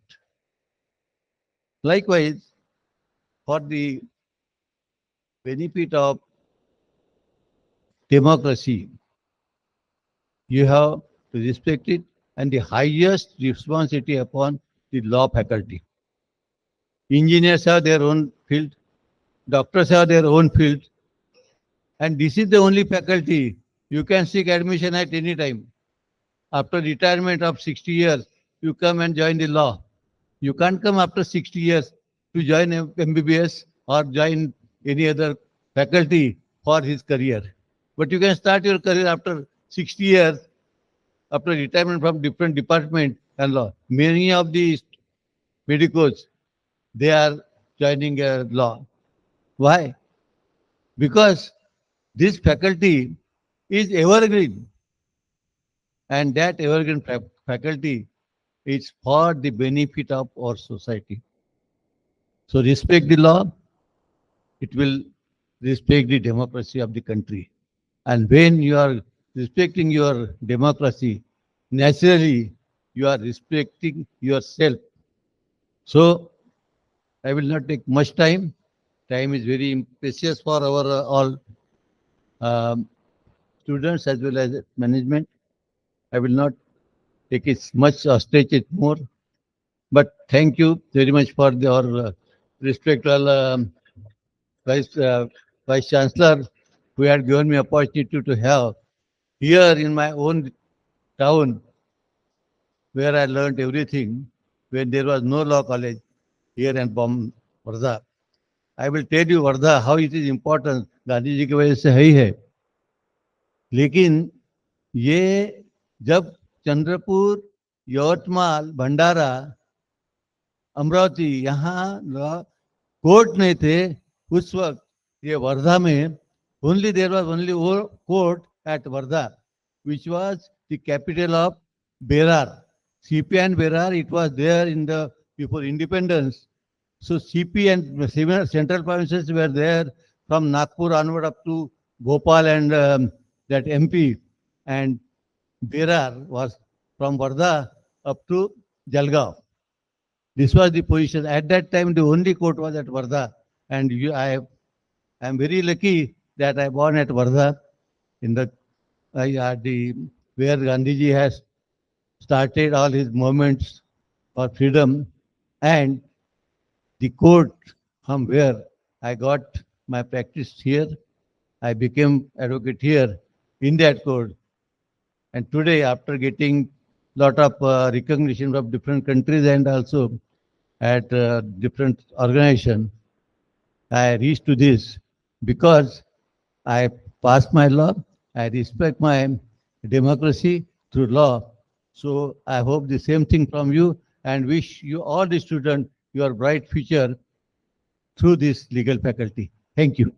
Likewise, for the benefit of democracy, you have to respect it, and the highest responsibility upon the law faculty. Engineers have their own field, doctors have their own field, and this is the only faculty you can seek admission at any time. After retirement of 60 years, you come and join the law. You can't come after 60 years to join MBBS or join any other faculty for his career. But you can start your career after 60 years, after retirement from different department and law. Many of the medicos, they are joining law. Why? Because this faculty is evergreen, and that evergreen faculty is for the benefit of our society. So respect the law, it will respect the democracy of the country. And when you are respecting your democracy, naturally you are respecting yourself. So I will not take much time. Time is very precious for our all students as well as management. I will not take it much or stretch it more. But thank you very much for your respectful Vice Chancellor, who had given me opportunity to have here in my own town, where I learned everything when there was no law college here in Wardha. I will tell you Wardha how it is important. Gandhi ji की वजह से है ही है, लेकिन ये जब चंद्रपुर, यवतमाल, भंडारा, अमरावती यहाँ court नहीं थे उस वक्त, ये वर्धा में only there was only court at Wardha, which was the capital of Berar. CP and Berar, it was there in the before independence. So CP and central provinces were there from Nagpur onward up to Bhopal and that MP, and Berar was from Wardha up to Jalgaon. This was the position. At that time, the only court was at Wardha, and I am very lucky that I born at Wardha, in the where Gandhiji has started all his movements for freedom, and the court from where I got my practice here. I became advocate here in that court, and today, after getting lot of recognition from different countries and also at different organizations, I reached to this because I passed my law. I respect my democracy through law. So I hope the same thing from you, and wish you all the students your bright future through this legal faculty. Thank you.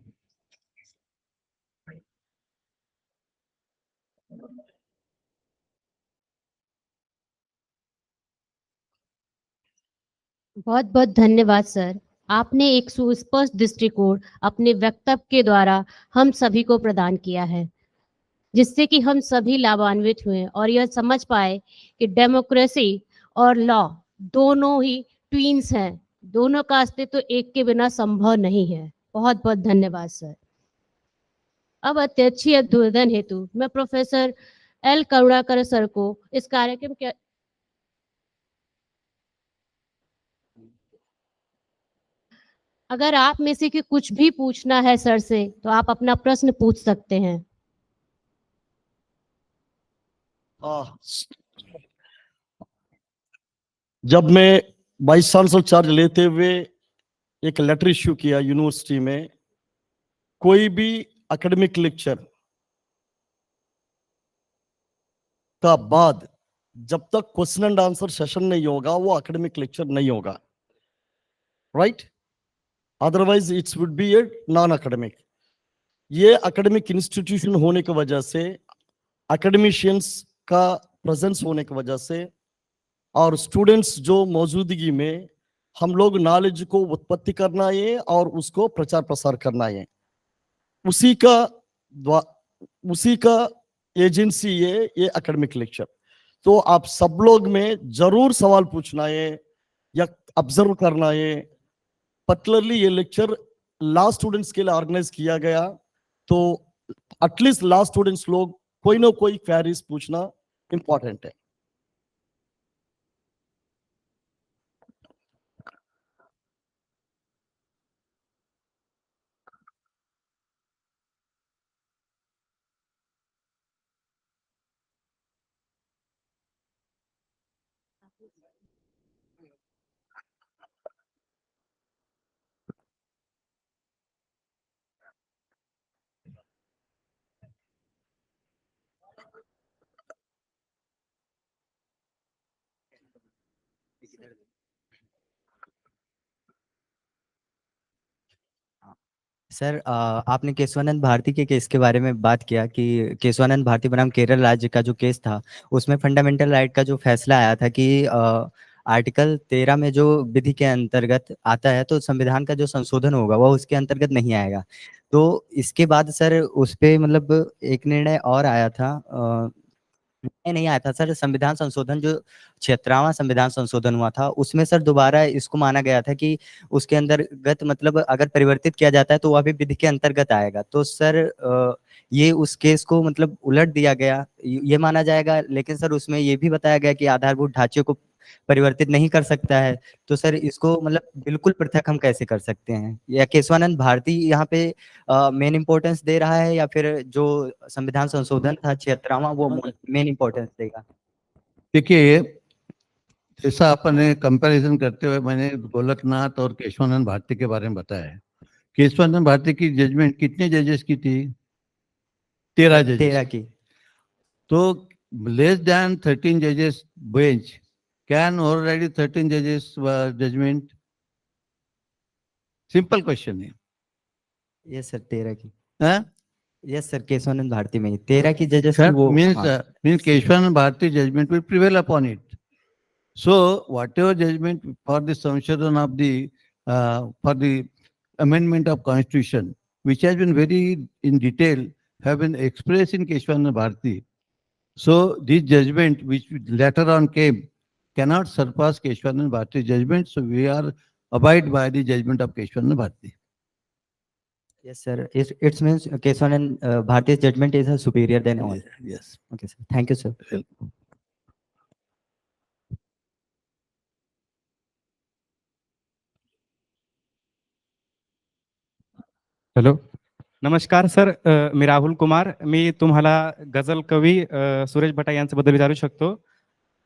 बहुत बहुत धन्यवाद sir. आपने एक सुस्पष्ट दृष्टिकोण अपने वक्तव्य के द्वारा हम सभी को प्रदान किया है, जिससे कि हम सभी लाभान्वित हुए और यह समझ पाए कि डेमोक्रेसी और लॉ दोनों ही ट्विन्स हैं, दोनों का अस्तित्व एक के बिना संभव नहीं है। बहुत बहुत धन्यवाद सर। अब अध्यक्षीय उद्बोधन हेतु मैं प्रोफेसर एल करुणाकर सर को इस कार्यक्रम के अगर आप में से कि कुछ भी पूछना है सर से तो आप अपना प्रश्न पूछ सकते हैं। आ, जब मैं वाइस चांसलर चार्ज लेते हुए एक लेटर इश्यू किया यूनिवर्सिटी में, कोई भी एकेडमिक लेक्चर का बाद जब तक क्वेश्चन एंड आंसर सेशन नहीं होगा वो एकेडमिक लेक्चर नहीं होगा, right? Otherwise it's would be a non academic. ये एकेडमिक इंस्टीट्यूशन होने की वजह से, एकेडमिशियंस का प्रेजेंस होने की वजह से और स्टूडेंट्स जो मौजूदगी में हम लोग नॉलेज को उत्पत्ति करना है और उसको प्रचार प्रसार करना है, उसी का एजेंसी है ये एकेडमिक लेक्चर। तो आप सब लोग में जरूर सवाल पूछना है या ऑब्जर्व करना है। पर्टिकुलरली ये लेक्चर लॉ स्टूडेंट्स के लिए ऑर्गेनाइज किया गया, तो एटलीस्ट लॉ स्टूडेंट्स लोग कोई ना कोई क्वेरीज पूछना इंपॉर्टेंट है। सर आपने केशवानंद भारती के केस के बारे में बात किया कि केशवानंद भारती बनाम केरल राज्य का जो केस था उसमें फंडामेंटल राइट का जो फैसला आया था कि आर्टिकल 13 में जो विधि के अंतर्गत आता है तो संविधान का जो संशोधन होगा वह उसके अंतर्गत नहीं आएगा। तो इसके बाद सर उस पे मतलब एक निर्णय और आया था, नहीं आया था सर, संविधान संशोधन जो 76वां संविधान संशोधन हुआ था उसमें सर दोबारा इसको माना गया था कि उसके अंतर्गत मतलब अगर परिवर्तित किया जाता है तो वह भी विधि के अंतर्गत आएगा। तो सर ये उस केस को मतलब उलट दिया गया, ये माना जाएगा, लेकिन सर उसमें ये भी बताया गया कि आधारभूत ढांचे को परिवर्तित नहीं कर सकता है। तो सर इसको मतलब बिल्कुल पृथक हम कैसे कर सकते हैं, या केशवानंद भारती यहाँ पे मेन इंपॉर्टेंस दे रहा है या फिर जो संविधान संशोधन था 76वां वो मेन इंपॉर्टेंस देगा? देखिए, जैसा आपने कंपैरिजन करते हुए मैंने गोलकनाथ और केशवानंद भारती के बारे में बताया है। केशवानंद भारती की जजमेंट कितने जजेस की थी? 13 जजेस 13 की। तो लेस देन 13 जजेस बेंच कैन ओवरराइड 13 जजेस जजमेंट? सिंपल क्वेश्चन है। यस सर 13 की। हाँ? यस सर केशवानंद भारती में 13 की जजेस की वो means Keshwanan Bharati judgment will prevail upon it. So whatever judgment for the sanshadhan of the for the amendment of constitution, which has been very in detail, have been expressed in Keshwanan Bharati. So this judgment, which later on came, cannot surpass Keshwanan Bharati judgment. So we are abide by the judgment of Keshwanan Bharati. Yes sir, it means Kesavan Bharti's judgment is superior than all. Yes. Okay sir, thank you sir. Hello, नमस्कार sir. मी राहुल कुमार. मी तुम्हाला गझल कवी सुरेश भटा यांच्याबद्दल विचारू शकतो?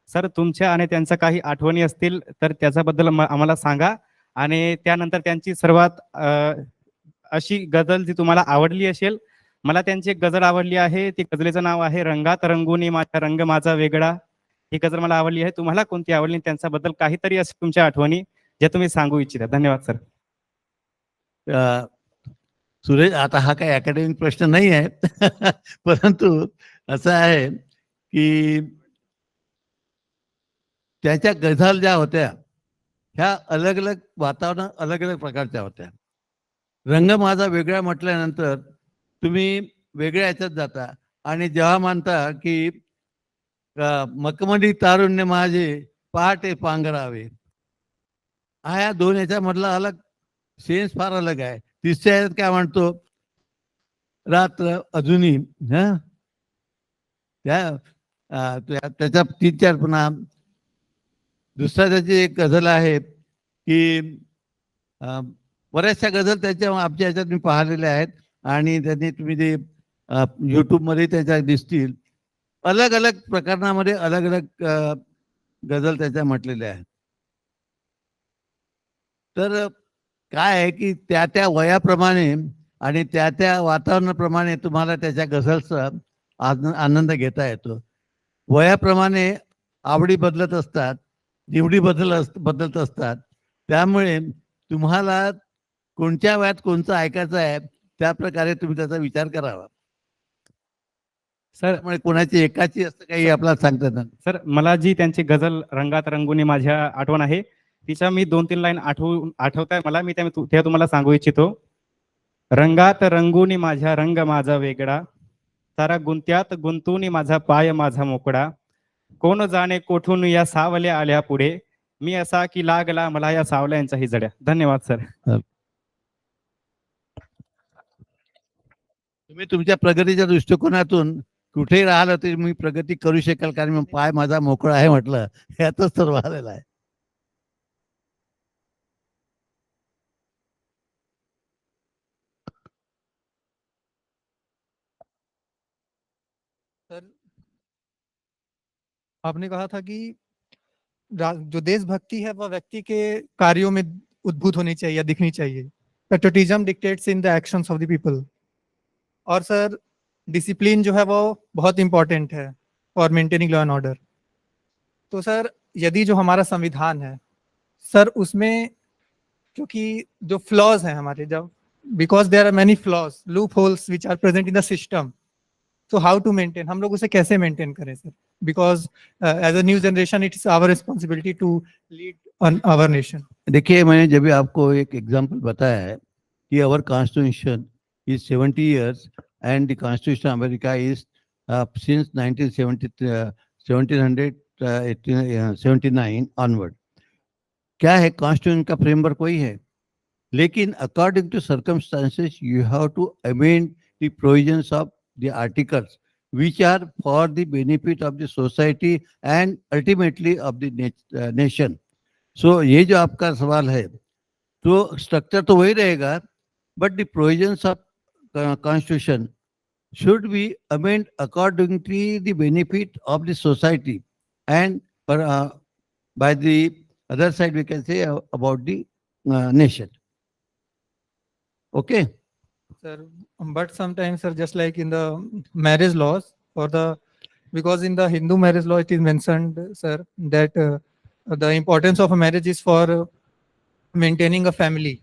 Sir, तुमच्या आणि त्यांच्या काही आठवणी असतील तर त्याच्याबद्दल आम्हाला सांगा, आणि त्यानंतर त्यांची सर्वात अशी गझल जी तुम्हाला आवडली असेल. मला त्यांची एक गझल आवडली आहे, ती गझलेचं नाव आहे रंगात रंगुनी माझा रंग माझा वेगळा. ही गझल मला आवडली आहे. तुम्हाला कोणती आवडली, त्यांच्याबद्दल काहीतरी असेल तुमच्या आठवणी ज्या तुम्ही सांगू इच्छिता? धन्यवाद सर. सुरेश, आता हा काही अकॅडमिक प्रश्न नाही आहे परंतु असं आहे की त्याच्या गझल ज्या होत्या ह्या अलग अलग वातावरण अलग अलग प्रकारच्या होत्या. रंग माझा वेगळा म्हटल्यानंतर तुम्ही वेगळ्या ह्याच्यात जाता, आणि जेव्हा मानता की मखमली तारुण्य माझे पहाटे पांघरावे, हा या दोन ह्याच्यामधला अलग सेन्स फार अलग आहे. तिसऱ्या ह्याच्यात काय म्हणतो, रात्र अजूनही, त्याच्या 3-4 पुन्हा दुसरा त्याची एक गझल आहे की बऱ्याचशा गझल त्याच्या आमच्या ह्याच्यात मी पाहिलेल्या आहेत आणि त्यांनी तुम्ही जे युट्यूबमध्ये त्याच्या दिसतील. अलग अलग प्रकरणामध्ये अलग अलग गझल त्याच्या म्हटलेल्या आहेत. तर काय आहे की त्या त्या वयाप्रमाणे आणि त्या त्या वातावरणाप्रमाणे तुम्हाला त्याच्या गझलचा आनंद घेता येतो. वयाप्रमाणे आवडी बदलत असतात, निवडी बदलत असतात. त्यामुळे तुम्हाला कोणत्या वयात कोणतं ऐकायचं आहे त्या प्रकारे तुम्ही त्याचा विचार करावा. सर त्यामुळे कोणाची एकाची असं काही आपल्याला सांगता येणार नाही. सर मला जी त्यांची गझल रंगात रंगुनी माझ्या आठवण आहे, तिच्या मी 2-3 लाईन आठवताय मला, मी त्या तुम्हाला सांगू इच्छितो. रंगात रंगुनी माझ्या रंग माझा वेगळा, सारा गुंत्यात गुंतुनी माझा पाय माझा मोकळा, कोण जाणे कोठून या सावल्या आल्या पुढे, मी असा की लागला मला या सावल्यांचाही जड्या. धन्यवाद सर. तुम्ही तुमच्या प्रगतीच्या दृष्टिकोनातून कुठेही राहिलं तरी मी प्रगती करू शकाल, कारण मी पाय माझा मोकळा आहे म्हटलं, यातच सर्व आलेलं आहे. सर, आपने कहा था कि जो देशभक्ति है वह व्यक्ति के कार्यों में उद्भूत होनी चाहिए या दिखनी चाहिए. Patriotism dictates in the actions of the people. और सर डिसिप्लिन जो है वो बहुत इंपॉर्टेंट है for maintaining law and order. तो सर यदि जो हमारा संविधान है सर, उसमें क्योंकि जो फ्लॉज हैं हमारे, जब because there are many flaws, loopholes which are present in the system, तो हाउ टू मेंटेन, हम लोग उसे कैसे मेंटेन करें sir? Because as a new generation it is our responsibility to lead on our nation. देखिए, मैंने जब भी आपको एक एग्जांपल बताया है कि our constitution is 70 years and the Constitution of America is since 1779 onward. क्या है, कॉन्स्टिट्यूशन का फ्रेमवर्क वही है, लेकिन according to circumstances you have to amend the provisions of the articles which are for the benefit of the society and ultimately of the nation. So ये जो आपका सवाल है, तो स्ट्रक्चर तो वही रहेगा, but the provisions of constitution should be amended according to the benefit of the society and by the other side we can say about the nation. Okay. Sir, but sometimes, sir, just like in the marriage laws, because in the Hindu marriage law it is mentioned, sir, that the importance of a marriage is for maintaining a family.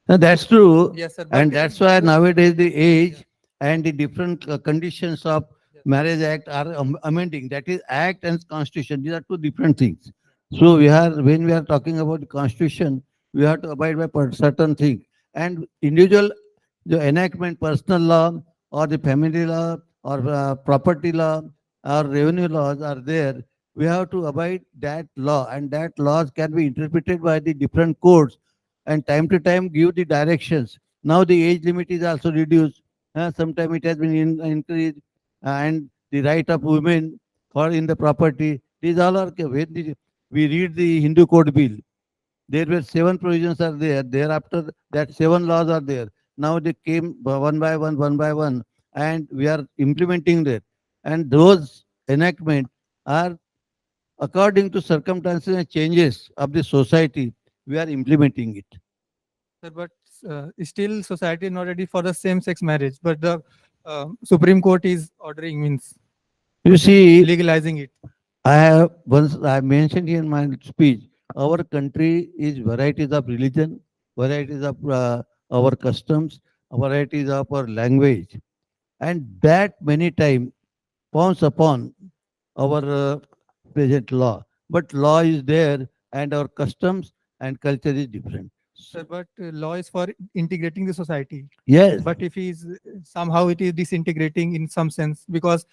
Now, that's true. Yes, sir. And that's why nowadays the age and the different conditions of marriage act are amending. That is act and constitution. These are two different things. So when we are talking about the constitution, we have to abide by certain things. And individual the enactment, personal law or the family law or property law or revenue laws are there. We have to abide that law, and that laws can be interpreted by the different courts and time to time give the directions. Now the age limit is also reduced. Sometimes it has been increased, and the right of women for in the property. These all are when we read the Hindu Code Bill. There were 7 provisions are there. Thereafter that 7 laws are there. Now they came one by one, and we are implementing that. And those enactments are according to circumstances and changes of the society. We are implementing it. Sir, but still society is not ready for the same-sex marriage. But the Supreme Court is ordering, means You see, legalizing it. I mentioned here in my speech, our country is varieties of religion, varieties of our customs, varieties of our language, and that many times pounds upon our present law. But law is there, and our customs and culture is different. Sir, but law is for integrating the society. Yes. But if he is somehow it is disintegrating in some sense, because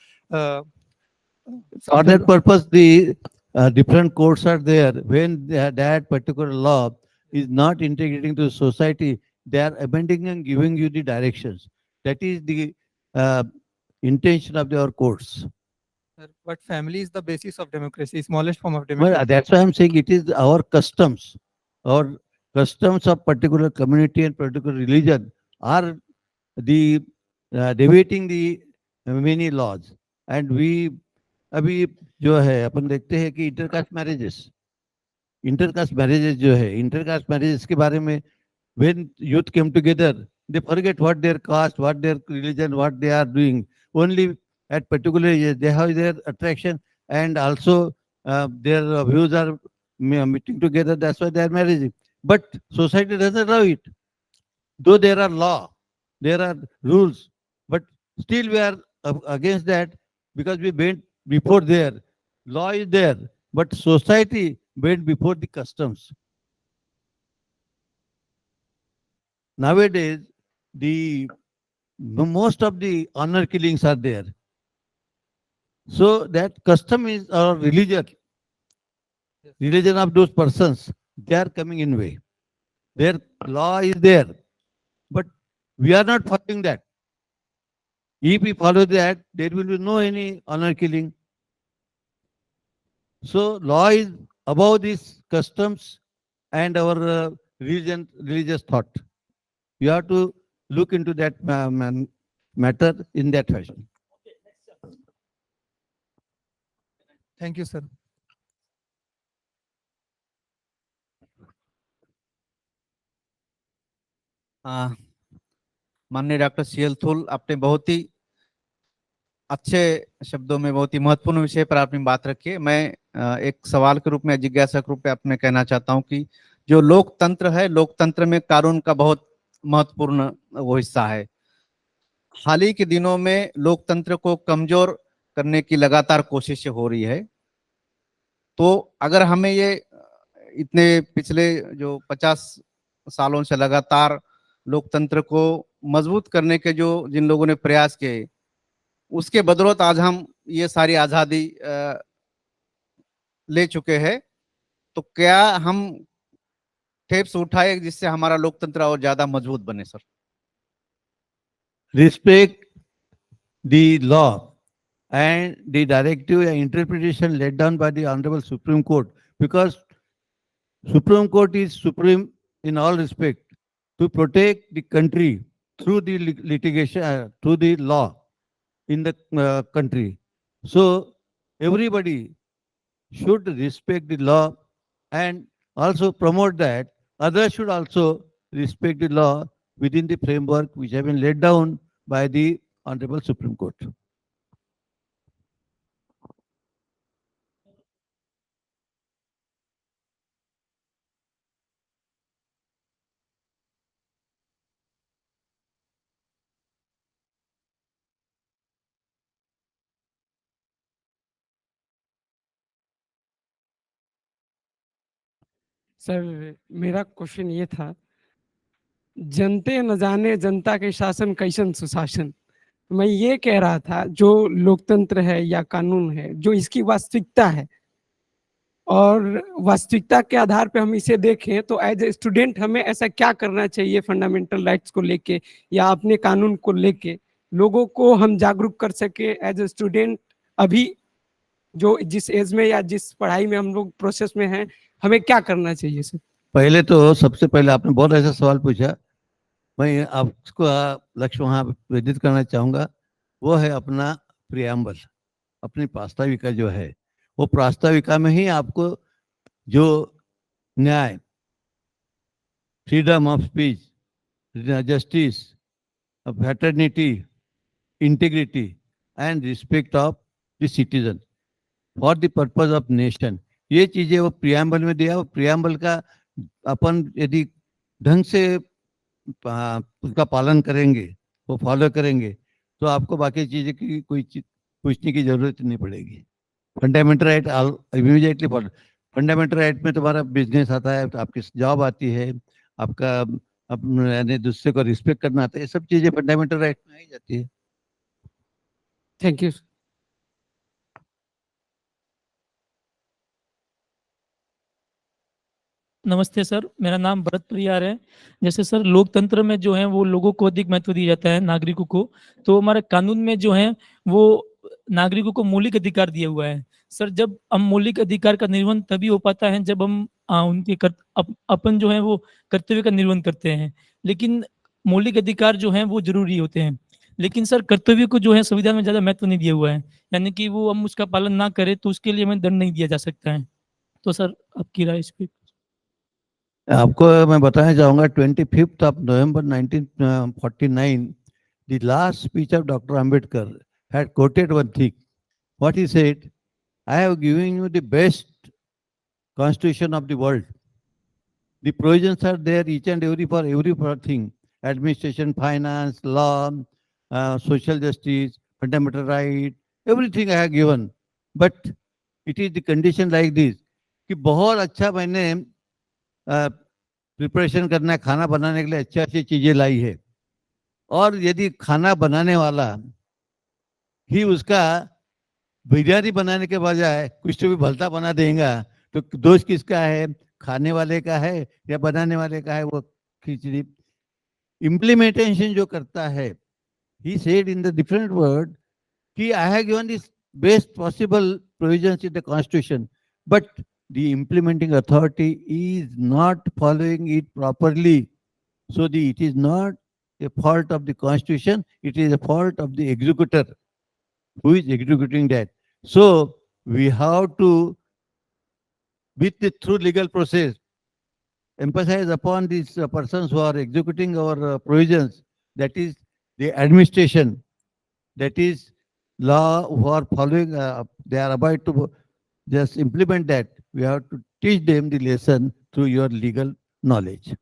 For that purpose, the different courts are there. When that particular law is not integrating to society, they are amending and giving you the directions. That is the intention of our courts. Sir, but family is the basis of democracy, smallest form of Well, democracy. that's why I'm saying it is our customs, our customs of particular community and particular religion are the deviating the many laws. And we अभी जो है अपन देखते हैं कि intercaste marriages जो है, intercaste marriages के बारे में when youth came together, they forget what their caste, what their religion, what they are doing. Only at particular age, they have their attraction, and also their views are meeting together. That's why they are marrying. But society doesn't allow it. Though there are law, there are rules, but still we are against that because we went before there. Law is there, but society went before the customs. Nowadays, most of the honor killings are there. So that custom is our religion of those persons. They are coming in way. Their law is there, but we are not following that. If we follow that, there will be no any honor killing. So law is above these customs and our religious thought. You have to look into that matter in that fashion. Thank you, sir. माननीय doctor CL Thul, आपने बहुत ही अच्छे शब्दों में बहुत ही महत्वपूर्ण विषय पर आपने बात रखी है। मैं एक सवाल के रूप में, जिज्ञासा के रूप में आपने कहना चाहता हूं कि जो लोकतंत्र है, लोकतंत्र में कानून का बहुत महत्वपूर्ण वो हिस्सा है। हाल ही के दिनों में लोकतंत्र को कमजोर करने की लगातार कोशिश हो रही है। तो अगर हमें ये इतने पिछले जो 50 सालों से लगातार लोकतंत्र को मजबूत करने के जो जिन लोगों ने प्रयास किए, उसके बदौलत आज हम ये सारी आजादी ले चुके हैं, तो क्या हम टेप्स उठाए जिससे हमारा लोकतंत्र और ज्यादा मजबूत बने? Sir, respect the law and the directive and interpretation laid down by the Honorable Supreme Court, because Supreme Court is supreme in all respect to protect the country through the litigation, through the law in the country. So everybody should respect the law and also promote that others should also respect the law within the framework which have been laid down by the Honorable Supreme Court. Sir, मेरा question ये था, जनते न जाने जनता के शासन कैसन सुशासन। मैं ये कह रहा था, जो लोकतंत्र है या कानून है, जो इसकी वास्तविकता है, और वास्तविकता के आधार पे हम इसे देखें तो एज ए स्टूडेंट हमें ऐसा क्या करना चाहिए फंडामेंटल राइट्स को लेके या अपने कानून को लेके, लोगों को हम जागरूक कर सके एज ए स्टूडेंट। अभी जो जिस एज में या जिस पढ़ाई में हम लोग प्रोसेस में हैं, हमें क्या करना चाहिए सर? पहले तो सबसे पहले आपने बहुत ऐसा सवाल पूछा, मैं आपको लक्ष्य वहाँ विदित करना चाहूँगा। वो है अपना प्रियम्बल, अपनी प्रास्ताविका जो है, वो प्रास्ताविका में ही आपको जो न्याय, freedom of speech, justice, fraternity, integrity and respect of the citizen for the purpose of nation, ये चीजें वो प्रियम्बल में दिया। वो प्रियम्बल का अपन यदि ढंग से उसका पालन करेंगे, वो फॉलो करेंगे, तो आपको बाकी चीजें की कोई पूछने की जरूरत नहीं पड़ेगी। Fundamental right immediately follow. Fundamental right में तुम्हारा बिजनेस आता है, तो आपकी जॉब आती है, आपका अपने दूसरे को रिस्पेक्ट करना आता है, ये सब चीजें फंडामेंटल राइट में आई जाती है। Thank you. नमस्ते सर, मेरा नाम भरत परियार है। जैसे सर लोकतंत्र में जो है वो लोगों को अधिक महत्व दिया जाता है, नागरिकों को, तो हमारे कानून में जो है वो नागरिकों को मौलिक अधिकार दिया हुआ है। सर जब हम मौलिक अधिकार का निर्वहन तभी हो पाता है जब हम उनके अपन जो है वो कर्तव्य का निर्वहन करते हैं। लेकिन मौलिक अधिकार जो हैं वो जरूरी होते हैं, लेकिन सर कर्तव्य को जो है संविधान में ज्यादा महत्व नहीं दिया हुआ है, यानी कि वो हम उसका पालन ना करें तो उसके लिए हमें दंड नहीं दिया जा सकता है। तो सर आपकी राय इस पे? आपको मैं बताना चाहूंगा 25th of November 1949 the last speech of Dr. Ambedkar had quoted one thing. What he said, I have given you the best constitution of the world. The provisions are there each and every for every thing, administration, finance, law, social justice, fundamental right, everything I have given. But it is the condition like this कि बहुत अच्छा मैंने preparation करना है, खाना बनाने के लिए अच्छी अच्छी चीजें लाई है, और यदि खाना बनाने वाला ही उसका बिरयानी बनाने के बजाय कुछ तो भी भलता बना देगा तो दोष किसका है? खाने वाले का है या बनाने वाले का है? वो खिचड़ी इम्प्लीमेंटेशन जो करता है, he said in the different word कि I have given this best possible provisions in the constitution, but the implementing authority is not following it properly. So it is not a fault of the constitution, it is a fault of the executor who is executing that. So we have to, with the through legal process, emphasize upon these persons who are executing our provisions, that is the administration, that is law, who are following, they are about to just implement that. We have to teach them the lesson through your legal knowledge.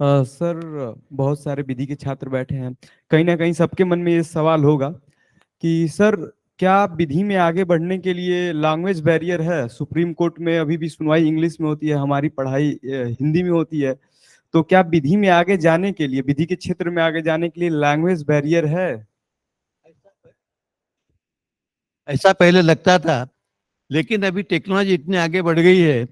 Sir बहुत सारे विधि के छात्र बैठे हैं, कहीं ना कहीं सबके मन में ये सवाल होगा कि सर क्या विधि में आगे बढ़ने के लिए लैंग्वेज बैरियर है? सुप्रीम कोर्ट में अभी भी सुनवाई इंग्लिश में होती है, हमारी पढ़ाई हिंदी में होती है, तो क्या विधि में आगे जाने के लिए, विधि के क्षेत्र में आगे जाने के लिए लैंग्वेज बैरियर है? ऐसा पहले लगता था, लेकिन अभी टेक्नोलॉजी इतनी आगे बढ़ गई है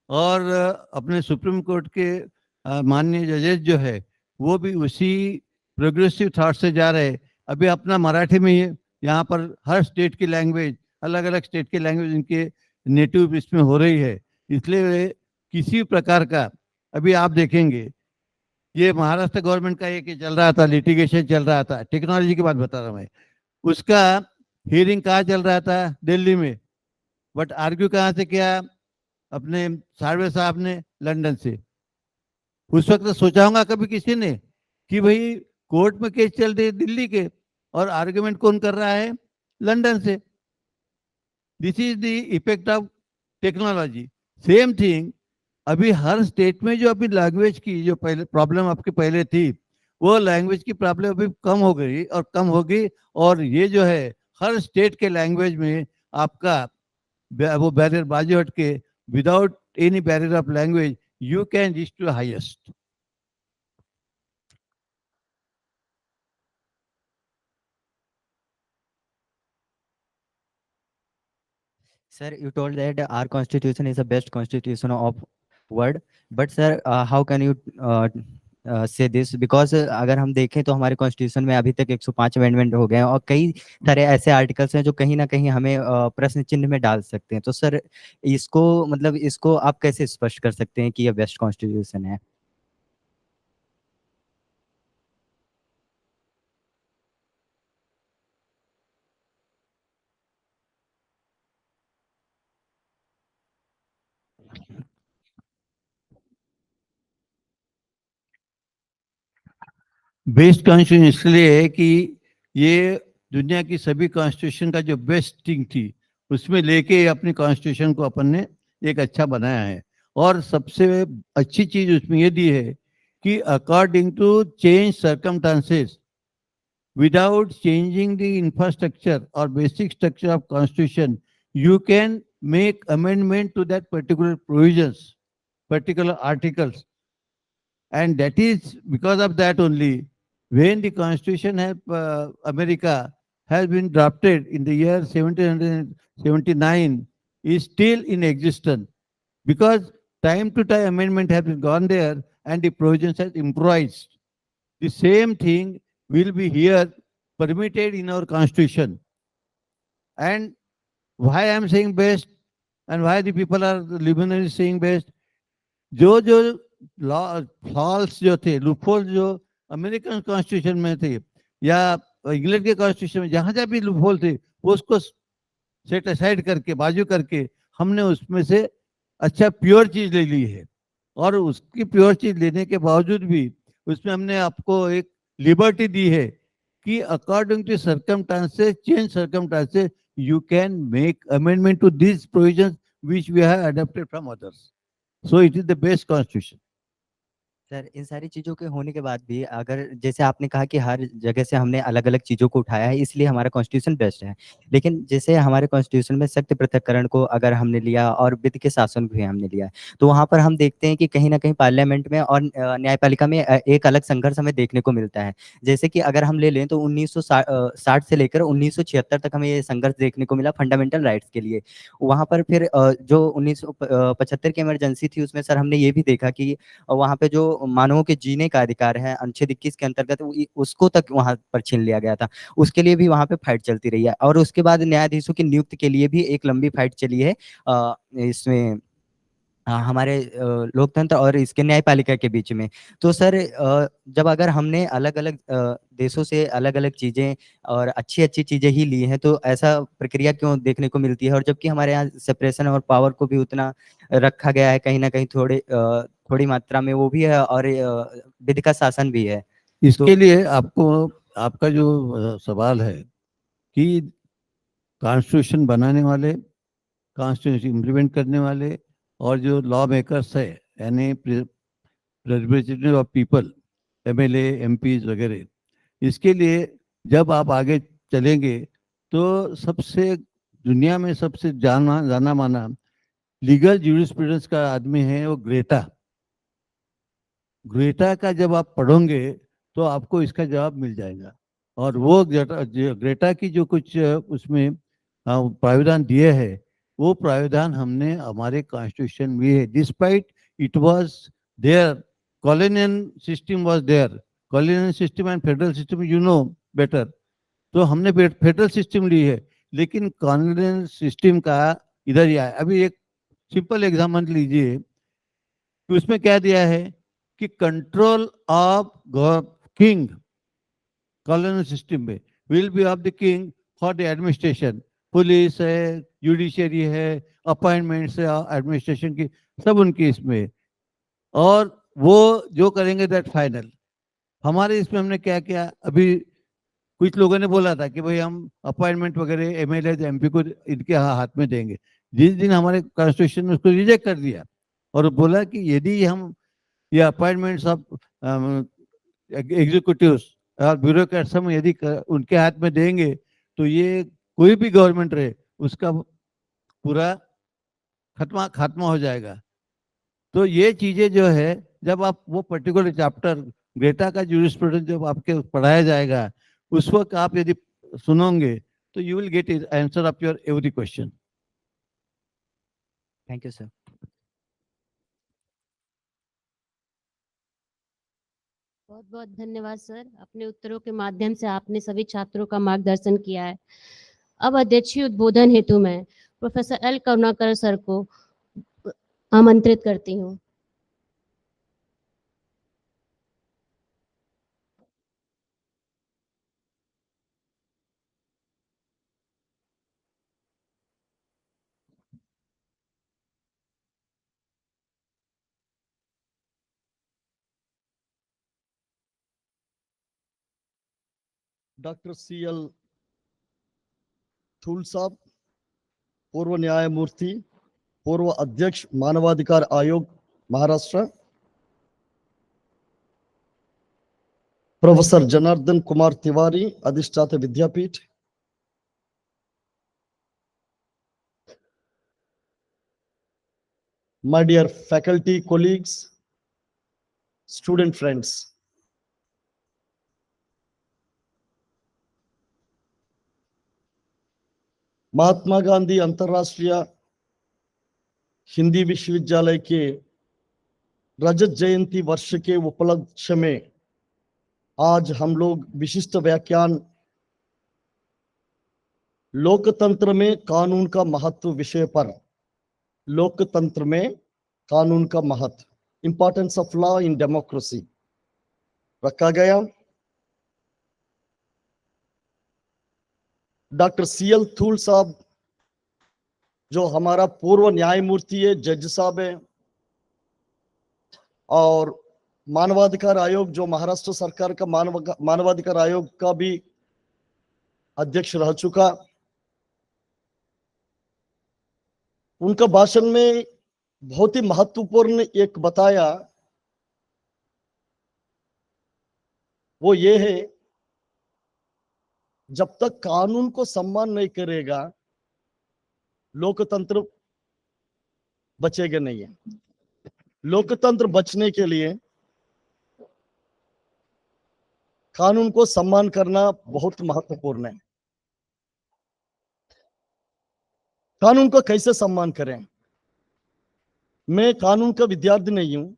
और अपने सुप्रीम कोर्ट के माननीय जजेस जो है वो भी उसी प्रोग्रेसिव थॉट से जा रहे हैं। अभी अपना मराठी में ही यहाँ पर हर स्टेट की लैंग्वेज, अलग अलग स्टेट की लैंग्वेज इनके नेटिव इसमें हो रही है, इसलिए किसी प्रकार का, अभी आप देखेंगे ये महाराष्ट्र गवर्नमेंट का एक चल रहा था, लिटिगेशन चल रहा था, टेक्नोलॉजी की बात बता रहा हूँ मैं, उसका हियरिंग कहाँ चल रहा था? दिल्ली में, बट आर्ग्यू कहाँ से किया? अपने सार्वे साहब ने लंदन से। उस वक्त सोचा होगा कभी किसी ने कि भाई कोर्ट में केस चल रही दिल्ली के और आर्ग्यूमेंट कौन कर रहा है? लंदन से। This is the effect of technology. Same thing अभी हर स्टेट में जो अभी लैंग्वेज की जो पहले प्रॉब्लम आपके पहले थी, वो लैंग्वेज की प्रॉब्लम अभी कम हो गई और कम होगी, और ये जो है हर स्टेट के लैंग्वेज में आपका वो बैरियर बाजू हट के without any barrier of language you can reach to the highest. Sir, you told that our constitution is the best constitution of world, but sir, how can you say this? Because अगर हम देखें तो हमारे constitution में अभी तक 105 amendment हो गए हैं और कई सारे ऐसे आर्टिकल्स हैं जो कहीं ना कहीं हमें प्रश्न चिन्ह में डाल सकते हैं। तो सर इसको मतलब इसको आप कैसे स्पष्ट कर सकते हैं कि यह बेस्ट कॉन्स्टिट्यूशन है? बेस्ट कॉन्स्टिट्यूशन इसलिए है कि ये दुनिया की सभी कॉन्स्टिट्यूशन का जो बेस्ट थिंग थी उसमें लेके अपनी कॉन्स्टिट्यूशन को अपन ने एक अच्छा बनाया है। और सबसे अच्छी चीज उसमें ये दी है कि according to change circumstances without changing the infrastructure और basic structure of constitution you can make amendment to that particular provisions, particular articles, and that is because of that only when the constitution of America has been drafted in the year 1779 is still in existence, because time to time amendment has been gone there and the provisions has improvised. The same thing will be here permitted in our constitution. And why I am saying best and why the people are luminaries saying best, जो law false जो थे, loopholes जो American constitution में थे या England के constitution में, जहां जहां भी लूपहोल थे वो उसको सेट असाइड करके बाजू करके हमने उसमें से अच्छा प्योर चीज ले ली है। और उसकी प्योर चीज लेने के बावजूद भी उसमें हमने आपको एक लिबर्टी दी है कि according to circumstances, change circumstances, you can make amendment to these provisions which we have adapted from others. So it is the best constitution. Sir इन सारी चीज़ों के होने के बाद भी अगर जैसे आपने कहा कि हर जगह से हमने अलग-अलग चीज़ों को उठाया है इसलिए हमारा कॉन्स्टिट्यूशन बेस्ट है। लेकिन जैसे हमारे कॉन्स्टिट्यूशन में सत्य पृथक्करण को अगर हमने लिया और विधि के शासन भी हमने लिया है, तो वहाँ पर हम देखते हैं कि कहीं न कहीं पार्लियामेंट में और न्यायपालिका में एक अलग संघर्ष हमें देखने को मिलता है। जैसे कि अगर हम ले लें तो 1960 से लेकर 1976 तक हमें ये संघर्ष देखने को मिला फंडामेंटल राइट्स के लिए। वहाँ पर फिर जो 1975 की इमरजेंसी थी उसमें सर हमने ये भी देखा कि वहाँ पे जो मानवों के जीने का अधिकार है अनुच्छेद 21 के अंतर्गत उसको तक वहाँ पर छीन लिया गया था। उसके लिए भी वहाँ पे फाइट चलती रही है और उसके बाद न्यायाधीशों की नियुक्ति के लिए भी एक लंबी फाइट चली है इसमें हमारे लोकतंत्र और इसके न्यायपालिका के बीच में। तो सर जब अगर हमने अलग-अलग देशों से अलग-अलग चीज़ें और अच्छी-अच्छी चीज़ें ही ली हैं, तो ऐसा प्रक्रिया क्यों देखने को मिलती है? और जबकि हमारे यहाँ सेपरेशन और पावर को भी उतना रखा गया है कहीं न कहीं थोड़ी मात्रा में वो भी है और विधि का शासन भी है। इसके लिए आपको आपका जो सवाल है कि कॉन्स्टिट्यूशन बनाने वाले, कॉन्स्टिट्यूशन इम्प्लीमेंट करने वाले और जो लॉ मेकर्स है यानी representative of people, MLA, MPs वगैरह, इसके लिए जब आप आगे चलेंगे तो सबसे दुनिया में सबसे जाना माना लीगल ज्यूरिस्प्रूडेंस का आदमी है वो ग्रेटा का जब आप पढ़ोगे तो आपको इसका जवाब मिल जाएगा। और वो ग्रेटा की जो कुछ उसमें प्राविधान दिए है वो प्राविधान हमने हमारे कॉन्स्टिट्यूशन में है। Despite it was there, colonial system was there, colonial system and federal system you know better, तो हमने फेडरल सिस्टम ली है लेकिन कॉलोनियल सिस्टम का इधर ही आया। अभी एक सिंपल एग्जाम्पल लीजिए कि उसमें क्या दिया है कि control of king colonial system में will be of the king for the administration, police है, जुडिशरी है, अपॉइंटमेंट्स है, एडमिनिस्ट्रेशन की सब उनकी इसमें, और वो जो करेंगे दैट फाइनल। हमारे इसमें हमने क्या किया, अभी कुछ लोगों ने बोला था कि भाई हम अपॉइंटमेंट वगैरह एमएलए एमपी को इनके हाथ में देंगे। जिस दिन हमारे कॉन्स्टिट्यूशन ने उसको रिजेक्ट कर दिया और बोला कि यदि हम ये अपॉइंटमेंट्स ऑफ एग्जीक्यूटिव्स और ब्यूरोक्रेट्स हम यदि उनके हाथ में देंगे तो ये कोई भी गवर्नमेंट रहे उसका पूरा खात्मा हो जाएगा। तो ये चीजें जो है जब आप वो पर्टिकुलर चैप्टर ग्रेटा का ज्यूरिस्प्रूडेंस जब आपके पढ़ाया जाएगा उस वक्त आप यदि सुनोगे तो you will get answer of your every question. Thank you sir. बहुत बहुत धन्यवाद सर। अपने उत्तरों के माध्यम से आपने सभी छात्रों का मार्गदर्शन किया है। अब अध्यक्षीय उद्बोधन हेतु मैं प्रोफेसर एल करुणाकर सर को आमंत्रित करती हूँ। डॉक्टर CL थूल साहब, पूर्व न्यायमूर्ति, पूर्व अध्यक्ष मानवाधिकार आयोग महाराष्ट्र, प्रोफेसर जनार्दन कुमार तिवारी, अधिष्ठाता विद्यापीठ, my dear faculty, colleagues, student friends, Mahatma Gandhi अंतर्राष्ट्रीय हिंदी विश्वविद्यालय के रजत जयंती वर्ष के उपलक्ष्य में आज हम लोग विशिष्ट व्याख्यान लोकतंत्र में कानून का महत्व विषय पर, लोकतंत्र में कानून का महत्व, importance of law in democracy रखा गया। डॉक्टर CL थूल साहब जो हमारा पूर्व न्यायमूर्ति है, जज साहब है, और मानवाधिकार आयोग जो महाराष्ट्र सरकार का मानवाधिकार आयोग का भी अध्यक्ष रह चुका, उनका भाषण में बहुत ही महत्वपूर्ण एक बताया, वो ये है जब तक कानून को सम्मान नहीं करेगा लोकतंत्र बचेगा नहीं है। लोकतंत्र बचने के लिए कानून को सम्मान करना बहुत महत्वपूर्ण है। कानून को कैसे सम्मान करें? मैं कानून का विद्यार्थी नहीं हूं,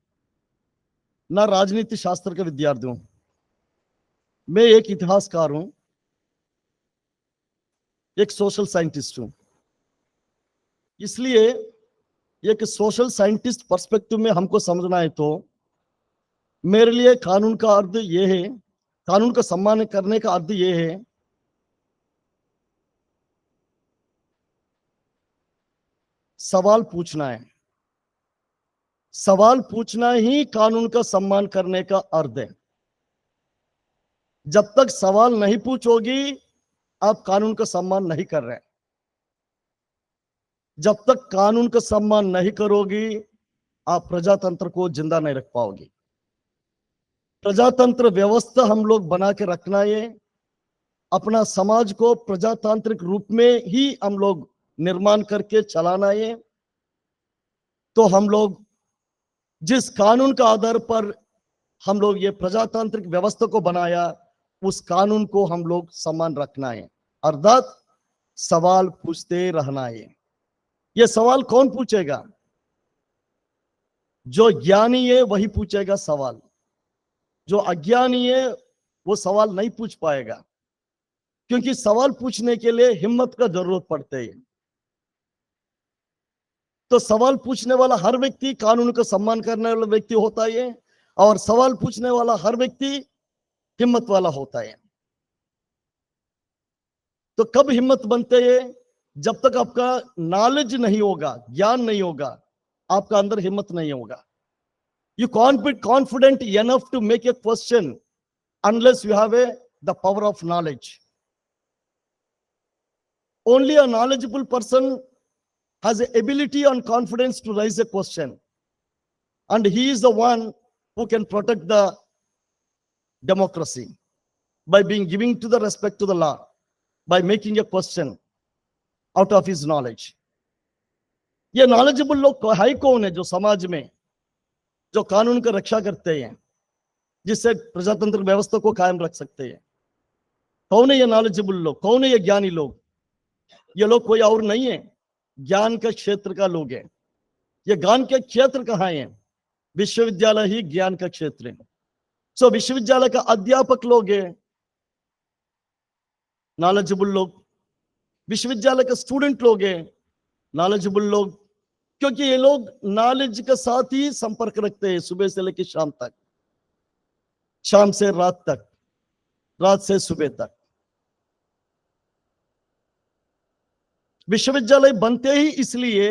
ना राजनीति शास्त्र का विद्यार्थी हूं, मैं एक इतिहासकार हूं, एक सोशल साइंटिस्ट हूं। इसलिए एक सोशल साइंटिस्ट पर्सपेक्टिव में हमको समझना है तो मेरे लिए कानून का अर्थ ये है, कानून का सम्मान करने का अर्थ ये है सवाल पूछना है। सवाल पूछना ही कानून का सम्मान करने का अर्थ है। जब तक सवाल नहीं पूछोगी आप कानून का सम्मान नहीं कर रहे। जब तक कानून का सम्मान नहीं करोगी आप प्रजातंत्र को जिंदा नहीं रख पाओगी। प्रजातंत्र व्यवस्था हम लोग बना के रखना है, अपना समाज को प्रजातांत्रिक रूप में ही हम लोग निर्माण करके चलाना है। तो हम लोग जिस कानून का आधार पर हम लोग ये प्रजातांत्रिक व्यवस्था को बनाया उस कानून को हम लोग सम्मान रखना है, अर्थात सवाल पूछते रहना है। ये सवाल कौन पूछेगा? जो ज्ञानी है वही पूछेगा सवाल, जो अज्ञानी है वो सवाल नहीं पूछ पाएगा, क्योंकि सवाल पूछने के लिए हिम्मत का जरूरत पड़ती है। तो सवाल पूछने वाला हर व्यक्ति कानून का सम्मान करने वाला व्यक्ति होता है, और सवाल पूछने वाला हर व्यक्ति हिम्मत वाला होता है। तो कब हिम्मत बनते हैं? जब तक आपका नॉलेज नहीं होगा, ज्ञान नहीं होगा, आपका अंदर हिम्मत नहीं होगा। You can't be confident enough to make a question unless you have the power of knowledge. Only a knowledgeable person has the ability and confidence to raise a question, and he is the one who can protect the democracy by being giving to the respect to the law, by making a question out of his knowledge. ये knowledgeable लोग है कौन है जो समाज में जो कानून का रक्षा करते हैं, जिससे प्रजातंत्र व्यवस्था को कायम रख सकते हैं? कौन है ये नॉलेजेबल लोग? कौन है ये ज्ञानी लोग? ये लोग कोई और नहीं है, ज्ञान के क्षेत्र का लोग है। ये ज्ञान के क्षेत्र कहाँ है? विश्वविद्यालय ही ज्ञान का क्षेत्र है। सो विश्वविद्यालय का अध्यापक लोग है नॉलेजेबल लोग, विश्वविद्यालय के स्टूडेंट लोग हैं नॉलेजेबल लोग, क्योंकि ये लोग नॉलेज के साथ ही संपर्क रखते हैं सुबह से लेकर शाम तक, शाम से रात तक, रात से सुबह तक। विश्वविद्यालय बनते ही इसलिए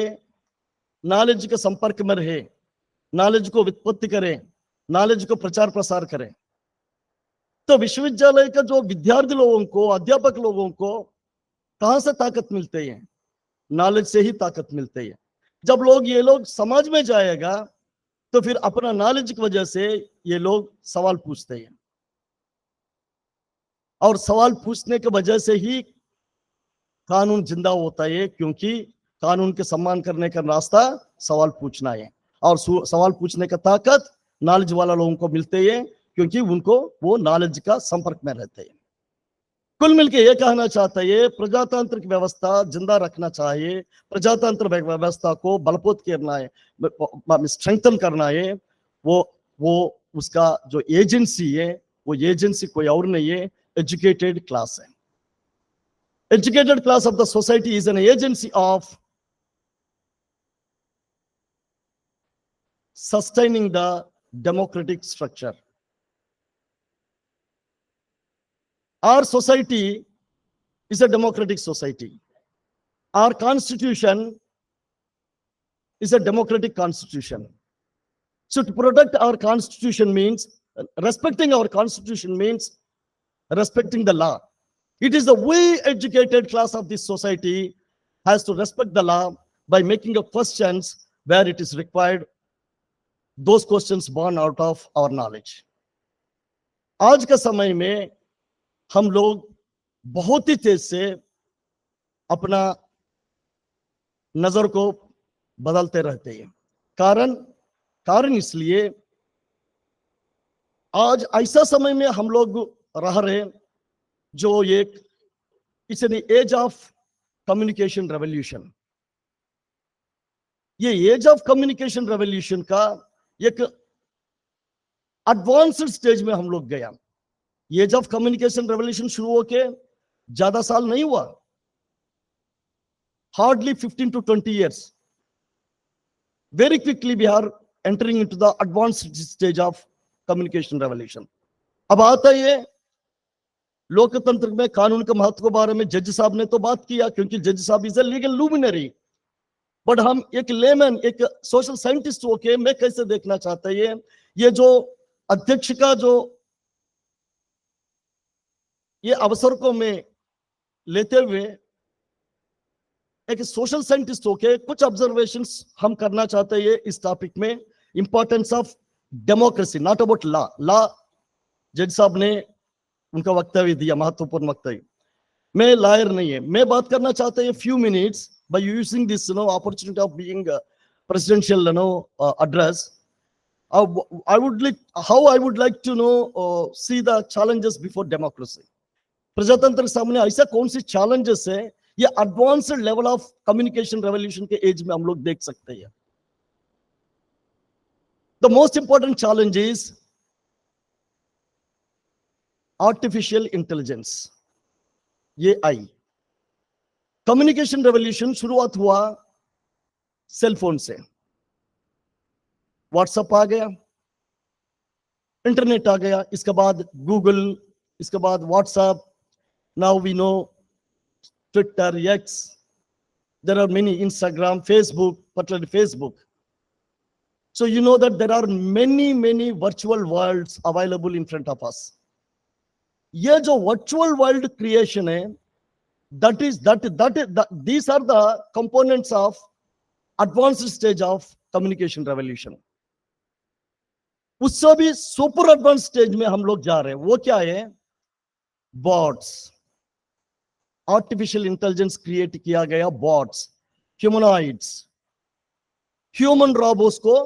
नॉलेज के संपर्क में रहे, नॉलेज को व्युत्पत्ति करें, नॉलेज को प्रचार प्रसार करें। तो विश्वविद्यालय का जो विद्यार्थी लोगों को, अध्यापक लोगों को कहां से ताकत मिलती है? नॉलेज से ही ताकत मिलती है। जब ये लोग समाज में जाएगा तो फिर अपना नॉलेज की वजह से ये लोग सवाल पूछते हैं, और सवाल पूछने की वजह से ही कानून जिंदा होता है, क्योंकि कानून के सम्मान करने का रास्ता सवाल पूछना है, और सवाल पूछने का ताकत नॉलेज वाला लोगों को मिलते है, क्योंकि उनको वो नॉलेज का संपर्क में रहते हैं। कुल मिलके ये कहना चाहता है, ये प्रजातांत्रिक व्यवस्था जिंदा रखना चाहिए, प्रजातंत्र व्यवस्था को बलपूत करना है, स्ट्रेंथन करना है। वो उसका जो एजेंसी है, वो एजेंसी कोई और नहीं है, एजुकेटेड क्लास है। Educated class of the society is an agency of sustaining the democratic structure. Our society is a democratic society. Our constitution is a democratic constitution. So to protect our constitution means, respecting our constitution means respecting the law. It is the way educated class of this society has to respect the law by making up questions where it is required, those questions born out of our knowledge. आज के समय में हम लोग बहुत ही तेज से अपना नजर को बदलते रहते हैं। कारण इसलिए आज ऐसा समय में हम लोग रह रहे हैं जो एक it's an age of communication revolution. ये एज ऑफ कम्युनिकेशन रेवोल्यूशन का एक एडवांस्ड स्टेज में हम लोग गया। एज ऑफ कम्युनिकेशन रेवोल्यूशन शुरू होके ज्यादा साल नहीं हुआ, hardly 15 to 20 years. Very quickly we are entering into the advanced stage of communication revolution. अब आता है ये लोकतंत्र में कानून के महत्व के बारे में जज साहब ने तो बात किया, क्योंकि जज साहब इज ए लीगल लुमिनरी। बट हम एक लेमैन, एक सोशल साइंटिस्ट होके मैं कैसे देखना चाहता है ये जो अध्यक्ष का जो ये अवसर को मैं लेते हुए एक सोशल साइंटिस्ट होके कुछ ऑब्जर्वेशंस हम करना चाहते हैं इस टॉपिक में, importance of democracy, not about law. जज साहब ने उनका वक्तव्य दिया, महत्वपूर्ण वक्तव्य। मैं लॉयर नहीं है, मैं बात करना चाहता हूँ few minutes by using this opportunity of being a presidential address. I would like to see the challenges before democracy. प्रजातंत्र के सामने ऐसा कौन सी challenges है ये advanced level of communication revolution के एज में हम लोग देख सकते हैं। The most important challenge is artificial intelligence, AI. Communication revolution शुरुआत हुआ सेल फोन से, व्हाट्सएप आ गया, इंटरनेट आ गया, इसके बाद गूगल, इसके बाद WhatsApp, now we know Twitter, X, there are many, Instagram, Facebook, particularly Facebook. So you know that there are many virtual worlds available in front of us. ये जो virtual world creation है, these are the components of advanced stage of communication revolution. उससे भी super advance stage में हम लोग जा रहे हैं। वो क्या है? बॉट्स, आर्टिफिशियल इंटेलिजेंस क्रिएट किया गया बॉट्स, ह्यूमनॉइड्स, ह्यूमन रोबोस को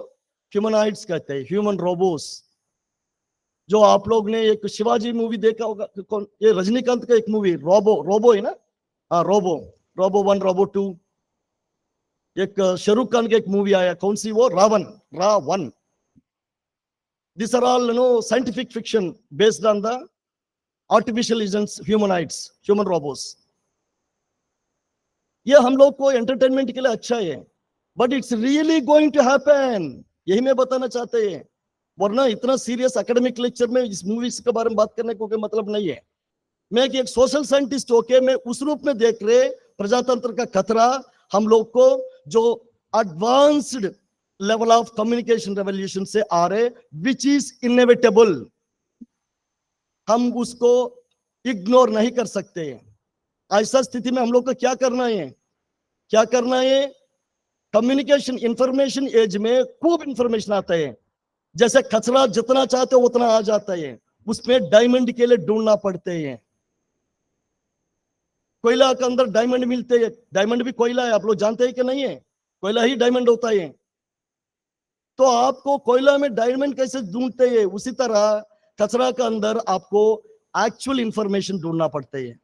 ह्यूमनॉइड्स कहते हैं, ह्यूमन रोबोस। जो आप लोग ने एक शिवाजी मूवी देखा होगा, कौन, ये रजनीकांत का एक मूवी रोबो है ना, हाँ रोबो 1, रोबो 2। एक शाहरुख खान का एक मूवी आया, कौन सी वो, Ravan. These are all scientific fiction based on the artificial intelligence, humanoids, human robots. ये हम लोग को एंटरटेनमेंट के लिए अच्छा है, but it's really going to happen, यही मैं बताना चाहते हैं। वरना इतना सीरियस एकेडमिक लेक्चर में इस मूवीज के बारे में बात करने को कोई मतलब नहीं है। मैं एक सोशल साइंटिस्ट होके मैं उस रूप में देख रहे प्रजातंत्र का खतरा हम लोग को, जो advanced level of communication revolution से आ रहे, विच इज इनएविटेबल। हम उसको इग्नोर नहीं कर सकते। ऐसा स्थिति में हम लोग को क्या करना है? कम्युनिकेशन इंफॉर्मेशन एज में खूब इंफॉर्मेशन आता है, जैसे कचरा जितना चाहते हो उतना आ जाता है, उसमें डायमंड के लिए ढूंढना पड़ते हैं। कोयला के अंदर डायमंड मिलते हैं, डायमंड भी कोयला है, आप लोग जानते हैं कि नहीं है? कोयला ही डायमंड होता है। तो आपको कोयला में डायमंड कैसे ढूंढते हैं, उसी तरह कचरा के अंदर आपको एक्चुअल इंफॉर्मेशन ढूंढना पड़ता है।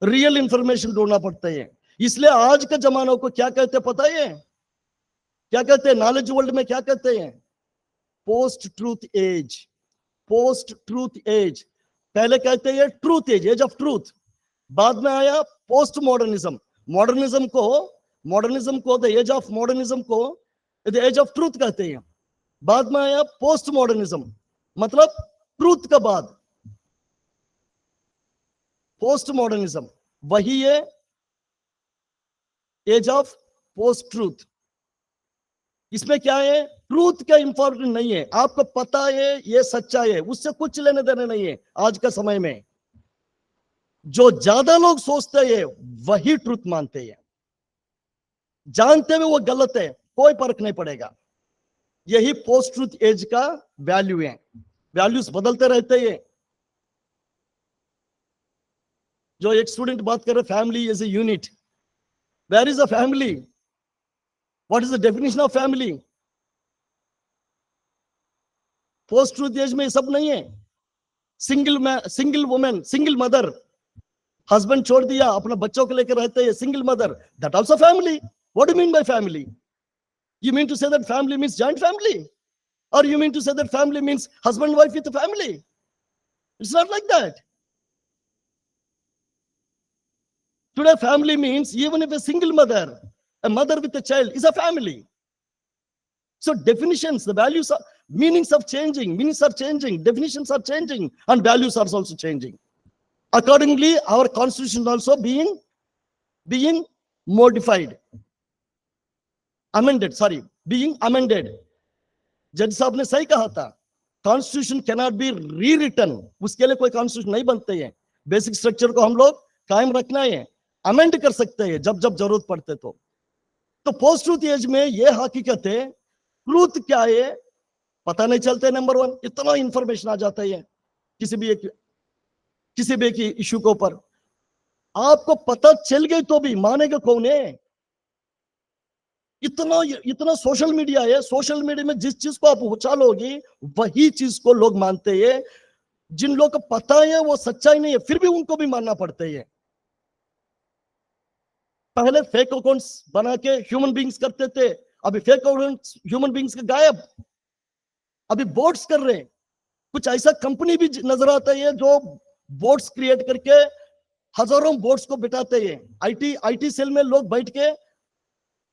रियल इंफॉर्मेशन ढूंढना पड़ता है। इसलिए आज के जमाने को क्या कहते हैं पता है? क्या कहते हैं नॉलेज वर्ल्ड में? क्या कहते हैं? Post truth age. Post truth age. पहले कहते हैं truth age, age of truth. बाद में आया पोस्ट मॉडर्निज्म। मॉडर्निज्म को द एज ऑफ मॉडर्निज्म को द एज ऑफ ट्रूथ कहते हैं। बाद में आया पोस्ट मॉडर्निज्म, मतलब ट्रूथ का बाद पोस्ट मॉडर्निज्म, वही है एज ऑफ पोस्ट ट्रूथ। इसमें क्या है? ट्रूथ का इंपॉर्टेंट नहीं है, आपको पता है ये सच्चाई है, उससे कुछ लेने देने नहीं है। आज का समय में जो ज्यादा लोग सोचते हैं वही ट्रूथ मानते हैं, जानते हुए वो गलत है, कोई फर्क नहीं पड़ेगा। यही पोस्ट ट्रूथ एज का वैल्यू है। वैल्यूज बदलते रहते हैं। जो एक स्टूडेंट बात कर रहे, family is a unit. Where is a family? What is the definition of family? Post truth age में ये सब नहीं है। Single women, single mother, husband छोड़ दिया, अपने बच्चों को लेकर रहते हैं, single mother, that also family. What do you mean by family? You mean to say that family means joint family? Or you mean to say that family means husband, wife with a family? It's not like that. Today, family means even if a single mother, a mother with a child is a family. So definitions, the values are, meanings are changing, definitions are changing, and values are also changing. Accordingly, our constitution also being modified. being amended. जज साहब ने सही कहा था, constitution cannot be री written. उसके लिए कोई कॉन्स्टिट्यूशन नहीं बनते हैं। बेसिक स्ट्रक्चर को हम लोग कायम रखना है, अमेंड कर सकते हैं जब जब जरूरत पड़ते तो पोस्ट ट्रूथ एज में ये हकीकत है, ट्रूथ क्या है पता नहीं चलते। नंबर वन, इतना इंफॉर्मेशन आ जाता है किसी भी एक इश्यू के ऊपर, आपको पता चल गई तो भी मानेगा कौन है? इतना सोशल मीडिया है। सोशल मीडिया में जिस चीज को आप उछालोगे वही चीज को लोग मानते हैं। जिन लोगों को पता है वो सच्चाई नहीं है, फिर भी उनको भी मानना पड़ता है। पहले फेक अकाउंट्स बना के ह्यूमन बीइंग्स करते थे, अभी फेक अकाउंट्स ह्यूमन बीइंग्स के गायब, अभी बोट्स कर रहे हैं। कुछ ऐसा कंपनी भी नजर आता है जो बोट्स क्रिएट करके हजारों बोट्स को बिठाते हैं। आईटी सेल में लोग बैठ के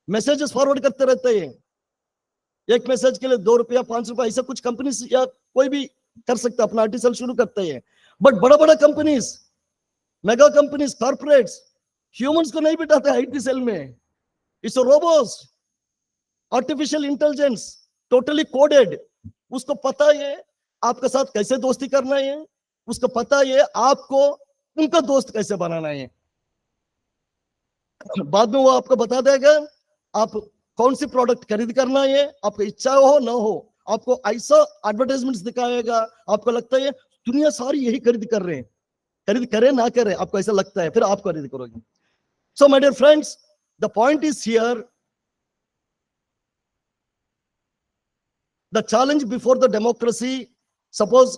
मैसेजेस फॉरवर्ड करते रहते हैं। एक मैसेज के लिए 2 रुपया 5 रुपया ऐसा कुछ कंपनी या कोई भी कर सकता है, अपना आईटी सेल शुरू करते हैं। बट बड़ा companies, mega companies, corporates humans को नहीं बिठाते आईटी सेल में। It's robots, artificial intelligence, totally coded. उसको पता है आपके साथ कैसे दोस्ती करना है, उसको पता है आपको उनका दोस्त कैसे बनाना है। बाद में वो आपको बता देगा आप कौन सी प्रोडक्ट खरीद करना है, आपको इच्छा हो ना हो। आपको ऐसा एडवर्टाइजमेंट्स दिखाएगा, आपको लगता है दुनिया सारी यही खरीद कर रहे हैं, खरीद करे ना करे आपको ऐसा लगता है, फिर आप खरीद करोगे। So my dear friends, the point is here, the challenge before the democracy, suppose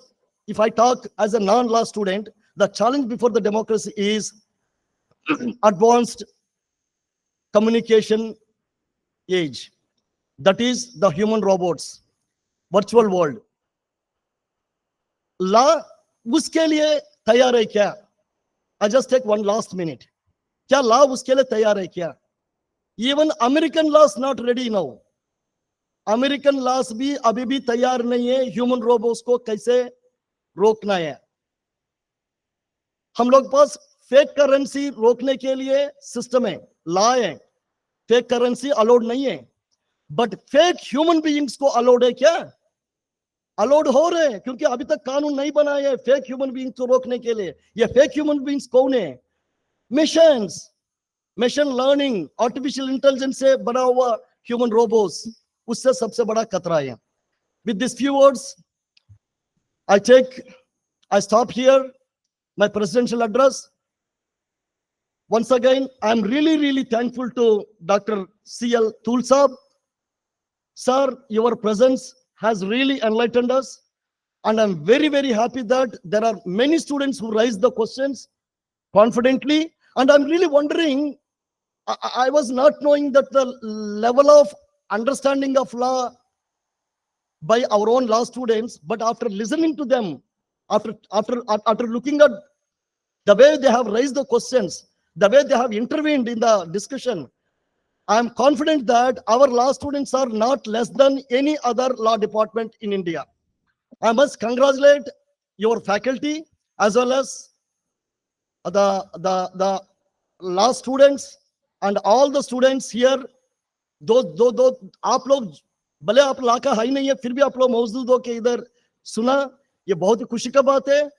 if I talk as a non-law student, the challenge before the democracy is advanced communication age, that is the human robots, virtual world. Law उसके लिए तैयार है क्या? I just take one last minute. क्या law उसके लिए तैयार है क्या? Even American law is not ready now. American loss भी अभी भी तैयार नहीं है ह्यूमन रोबोट्स को कैसे रोकना है। हम लोग पास फेक करेंसी रोकने के लिए सिस्टम है, लॉ है, फेक करेंसी अलाउड नहीं है। बट फेक ह्यूमन बीइंग्स को अलाउड है क्या? अलाउड हो रहे हैं, क्योंकि अभी तक कानून नहीं बना है फेक ह्यूमन बीइंग्स को रोकने के लिए। ये फेक ह्यूमन बीइंग्स कौन है? मशीन लर्निंग, आर्टिफिशियल इंटेलिजेंस से बना हुआ ह्यूमन रोबोट्स, उससे सबसे बड़ा खतरा है। With these few words, I stop here my presidential address. Once again, I am really thankful to Dr. C.L. Thul Sahab. Sir, your presence has really enlightened us, and I'm very happy that there are many students who raise the questions confidently, And I'm really wondering, I was not knowing that the level of understanding of law by our own law students, but after listening to them, after looking at the way they have raised the questions, the way they have intervened in the discussion, I am confident that our law students are not less than any other law department in India. I must congratulate your faculty as well as the law students and all the students here. दो आप लोग भले आप ला का high नहीं है, फिर भी आप लोग मौजूद हो के इधर सुना, ये बहुत ही खुशी का बात है।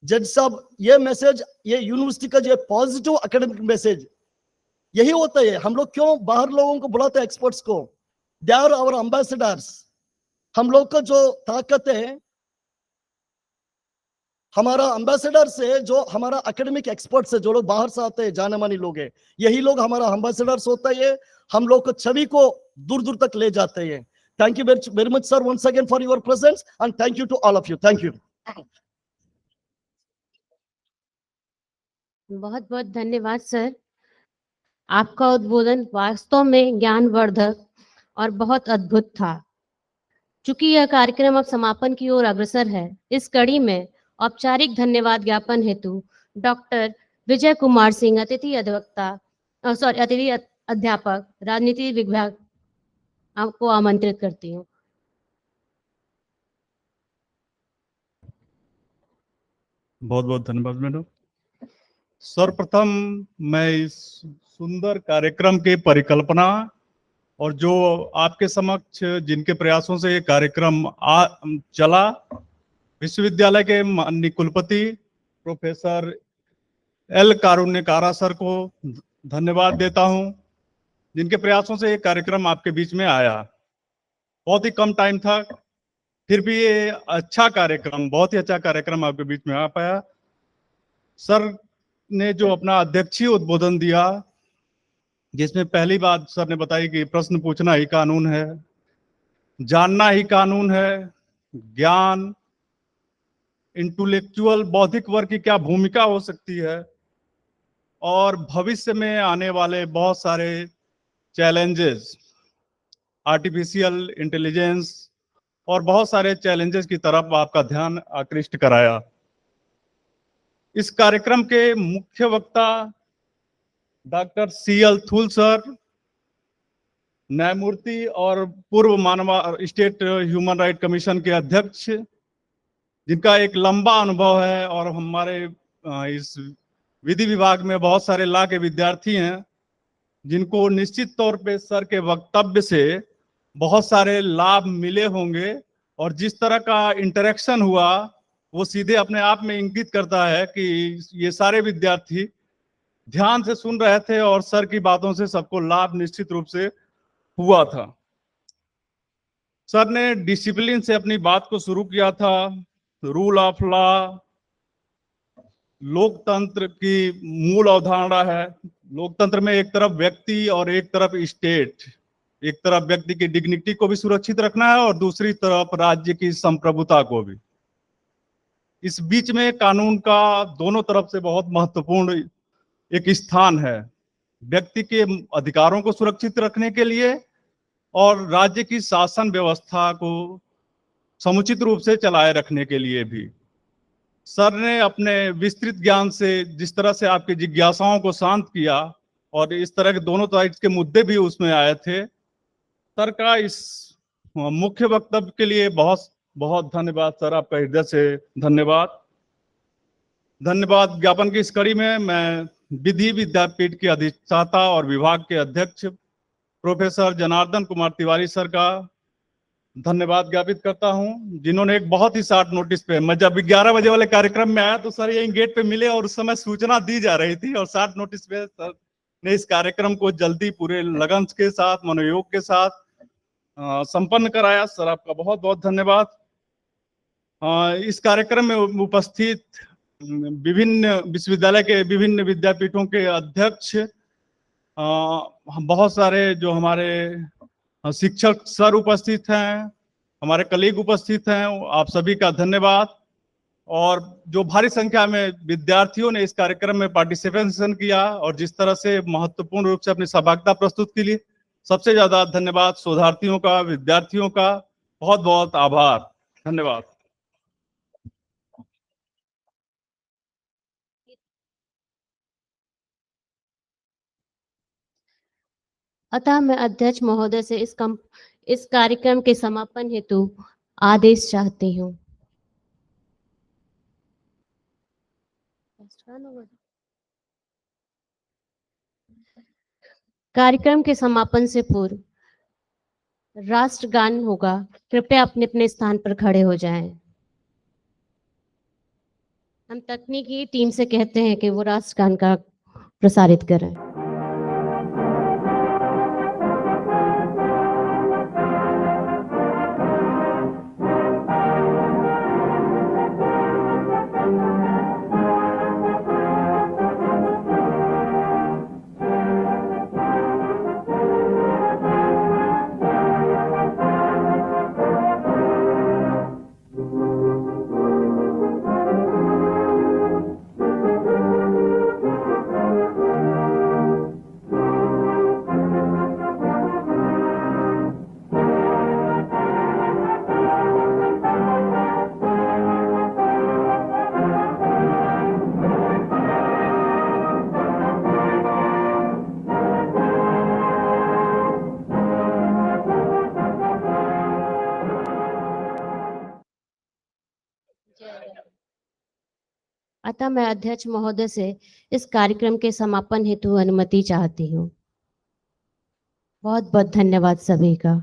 जज साहब, ये मैसेज, ये यूनिवर्सिटी का जो पॉजिटिव एकेडमिक मैसेज यही होता है। हम लोग क्यों बाहर लोगों को बुलाते हैं, एक्सपर्ट्स को? They are our ambassadors. हम लोग का जो ताकत है, हमारा एम्बेसडर से जो हमारा एकेडमिक एक्सपर्ट्स है, जो लोग बाहर से आते हैं, जाने माने लोग हैं, यही लोग हमारा एम्बेसडर्स होता है। हम लोग को छवि को दूर दूर तक ले जाते हैं। Thank you very much sir, once again for your presence, and thank you to all of you. Thank you. बहुत बहुत धन्यवाद सर। आपका उद्बोधन वास्तव में ज्ञानवर्धक और बहुत अद्भुत था। चूंकि यह कार्यक्रम अब समापन की ओर अग्रसर है, इस कड़ी में औपचारिक धन्यवाद ज्ञापन हेतु डॉक्टर विजय कुमार सिंह, अतिथि अध्यापक राजनीति विभाग, आपको आमंत्रित करती हूँ। बहुत बहुत धन्यवाद मैडम। सर्वप्रथम मैं इस सुंदर कार्यक्रम के परिकल्पना और जो आपके समक्ष जिनके प्रयासों से ये कार्यक्रम चला, विश्वविद्यालय के माननीय कुलपति प्रोफेसर एल कारुण्यकारा सर को धन्यवाद देता हूं, जिनके प्रयासों से ये कार्यक्रम आपके बीच में आया। बहुत ही कम टाइम था, फिर भी ये अच्छा कार्यक्रम, बहुत ही अच्छा कार्यक्रम आपके बीच में आ पाया। सर ने जो अपना अध्यक्षीय उद्बोधन दिया, जिसमें पहली बात सर ने बताई कि प्रश्न पूछना ही कानून है, जानना ही कानून है, ज्ञान, इंटेलेक्चुअल बौद्धिक वर्ग की क्या भूमिका हो सकती है, और भविष्य में आने वाले बहुत सारे चैलेंजेस, आर्टिफिशियल इंटेलिजेंस और बहुत सारे चैलेंजेस की तरफ आपका ध्यान आकृष्ट कराया। इस कार्यक्रम के मुख्य वक्ता डॉक्टर CL थूल सर, न्यायमूर्ति और पूर्व मानव स्टेट ह्यूमन राइट कमीशन के अध्यक्ष, जिनका एक लंबा अनुभव है, और हमारे इस विधि विभाग में बहुत सारे लॉ के विद्यार्थी हैं, जिनको निश्चित तौर पे सर के वक्तव्य से बहुत सारे लाभ मिले होंगे, और जिस तरह का इंटरेक्शन हुआ वो सीधे अपने आप में इंगित करता है कि ये सारे विद्यार्थी ध्यान से सुन रहे थे और सर की बातों से सबको लाभ निश्चित रूप से हुआ था। सर ने डिसिप्लिन से अपनी बात को शुरू किया था, रूल ऑफ लॉ लोकतंत्र की मूल अवधारणा है। लोकतंत्र में एक तरफ व्यक्ति और एक तरफ स्टेट, एक तरफ व्यक्ति की डिग्निटी को भी सुरक्षित रखना है और दूसरी तरफ राज्य की संप्रभुता को भी। इस बीच में कानून का दोनों तरफ से बहुत महत्वपूर्ण एक स्थान है, व्यक्ति के अधिकारों को सुरक्षित रखने के लिए और राज्य की शासन व्यवस्था को समुचित रूप से चलाए रखने के लिए भी। सर ने अपने विस्तृत ज्ञान से जिस तरह से आपकी जिज्ञासाओं को शांत किया, और इस तरह के दोनों साइड के मुद्दे भी उसमें आए थे, सर का इस मुख्य वक्तव्य के लिए बहुत बहुत धन्यवाद सर, आपका हृदय से धन्यवाद। धन्यवाद ज्ञापन की इस कड़ी में मैं विधि विद्यापीठ के अधिष्ठाता और विभाग के अध्यक्ष प्रोफेसर जनार्दन कुमार तिवारी सर का धन्यवाद ज्ञापित करता हूं, जिन्होंने एक बहुत ही शॉर्ट नोटिस पे, मैं जब 11 बजे वाले कार्यक्रम में आया तो सर यही गेट पे मिले और उस समय सूचना दी जा रही थी, और शॉर्ट नोटिस पे सर ने इस कार्यक्रम को जल्दी पूरे लगन के साथ, मनोयोग के साथ संपन्न कराया। सर आपका बहुत बहुत धन्यवाद। इस कार्यक्रम में उपस्थित विभिन्न विश्वविद्यालय के विभिन्न विद्यापीठों के अध्यक्ष, बहुत सारे जो हमारे शिक्षक सर उपस्थित हैं, हमारे कलीग उपस्थित हैं, आप सभी का धन्यवाद। और जो भारी संख्या में विद्यार्थियों ने इस कार्यक्रम में पार्टिसिपेशन किया और जिस तरह से महत्वपूर्ण रूप से अपनी सहभागिता प्रस्तुत के लिए सबसे ज्यादा धन्यवाद शोधार्थियों का, विद्यार्थियों का बहुत बहुत आभार। धन्यवाद। अतः मैं अध्यक्ष महोदय से इस कार्यक्रम के समापन हेतु आदेश चाहती हूँ। कार्यक्रम के समापन से पूर्व राष्ट्रगान होगा। कृपया अपने अपने स्थान पर खड़े हो जाएं। हम तकनीकी टीम से कहते हैं कि वो राष्ट्रगान का प्रसारित करें। अतः मैं अध्यक्ष महोदय से इस कार्यक्रम के समापन हेतु अनुमति चाहती हूँ। बहुत बहुत धन्यवाद सभी का।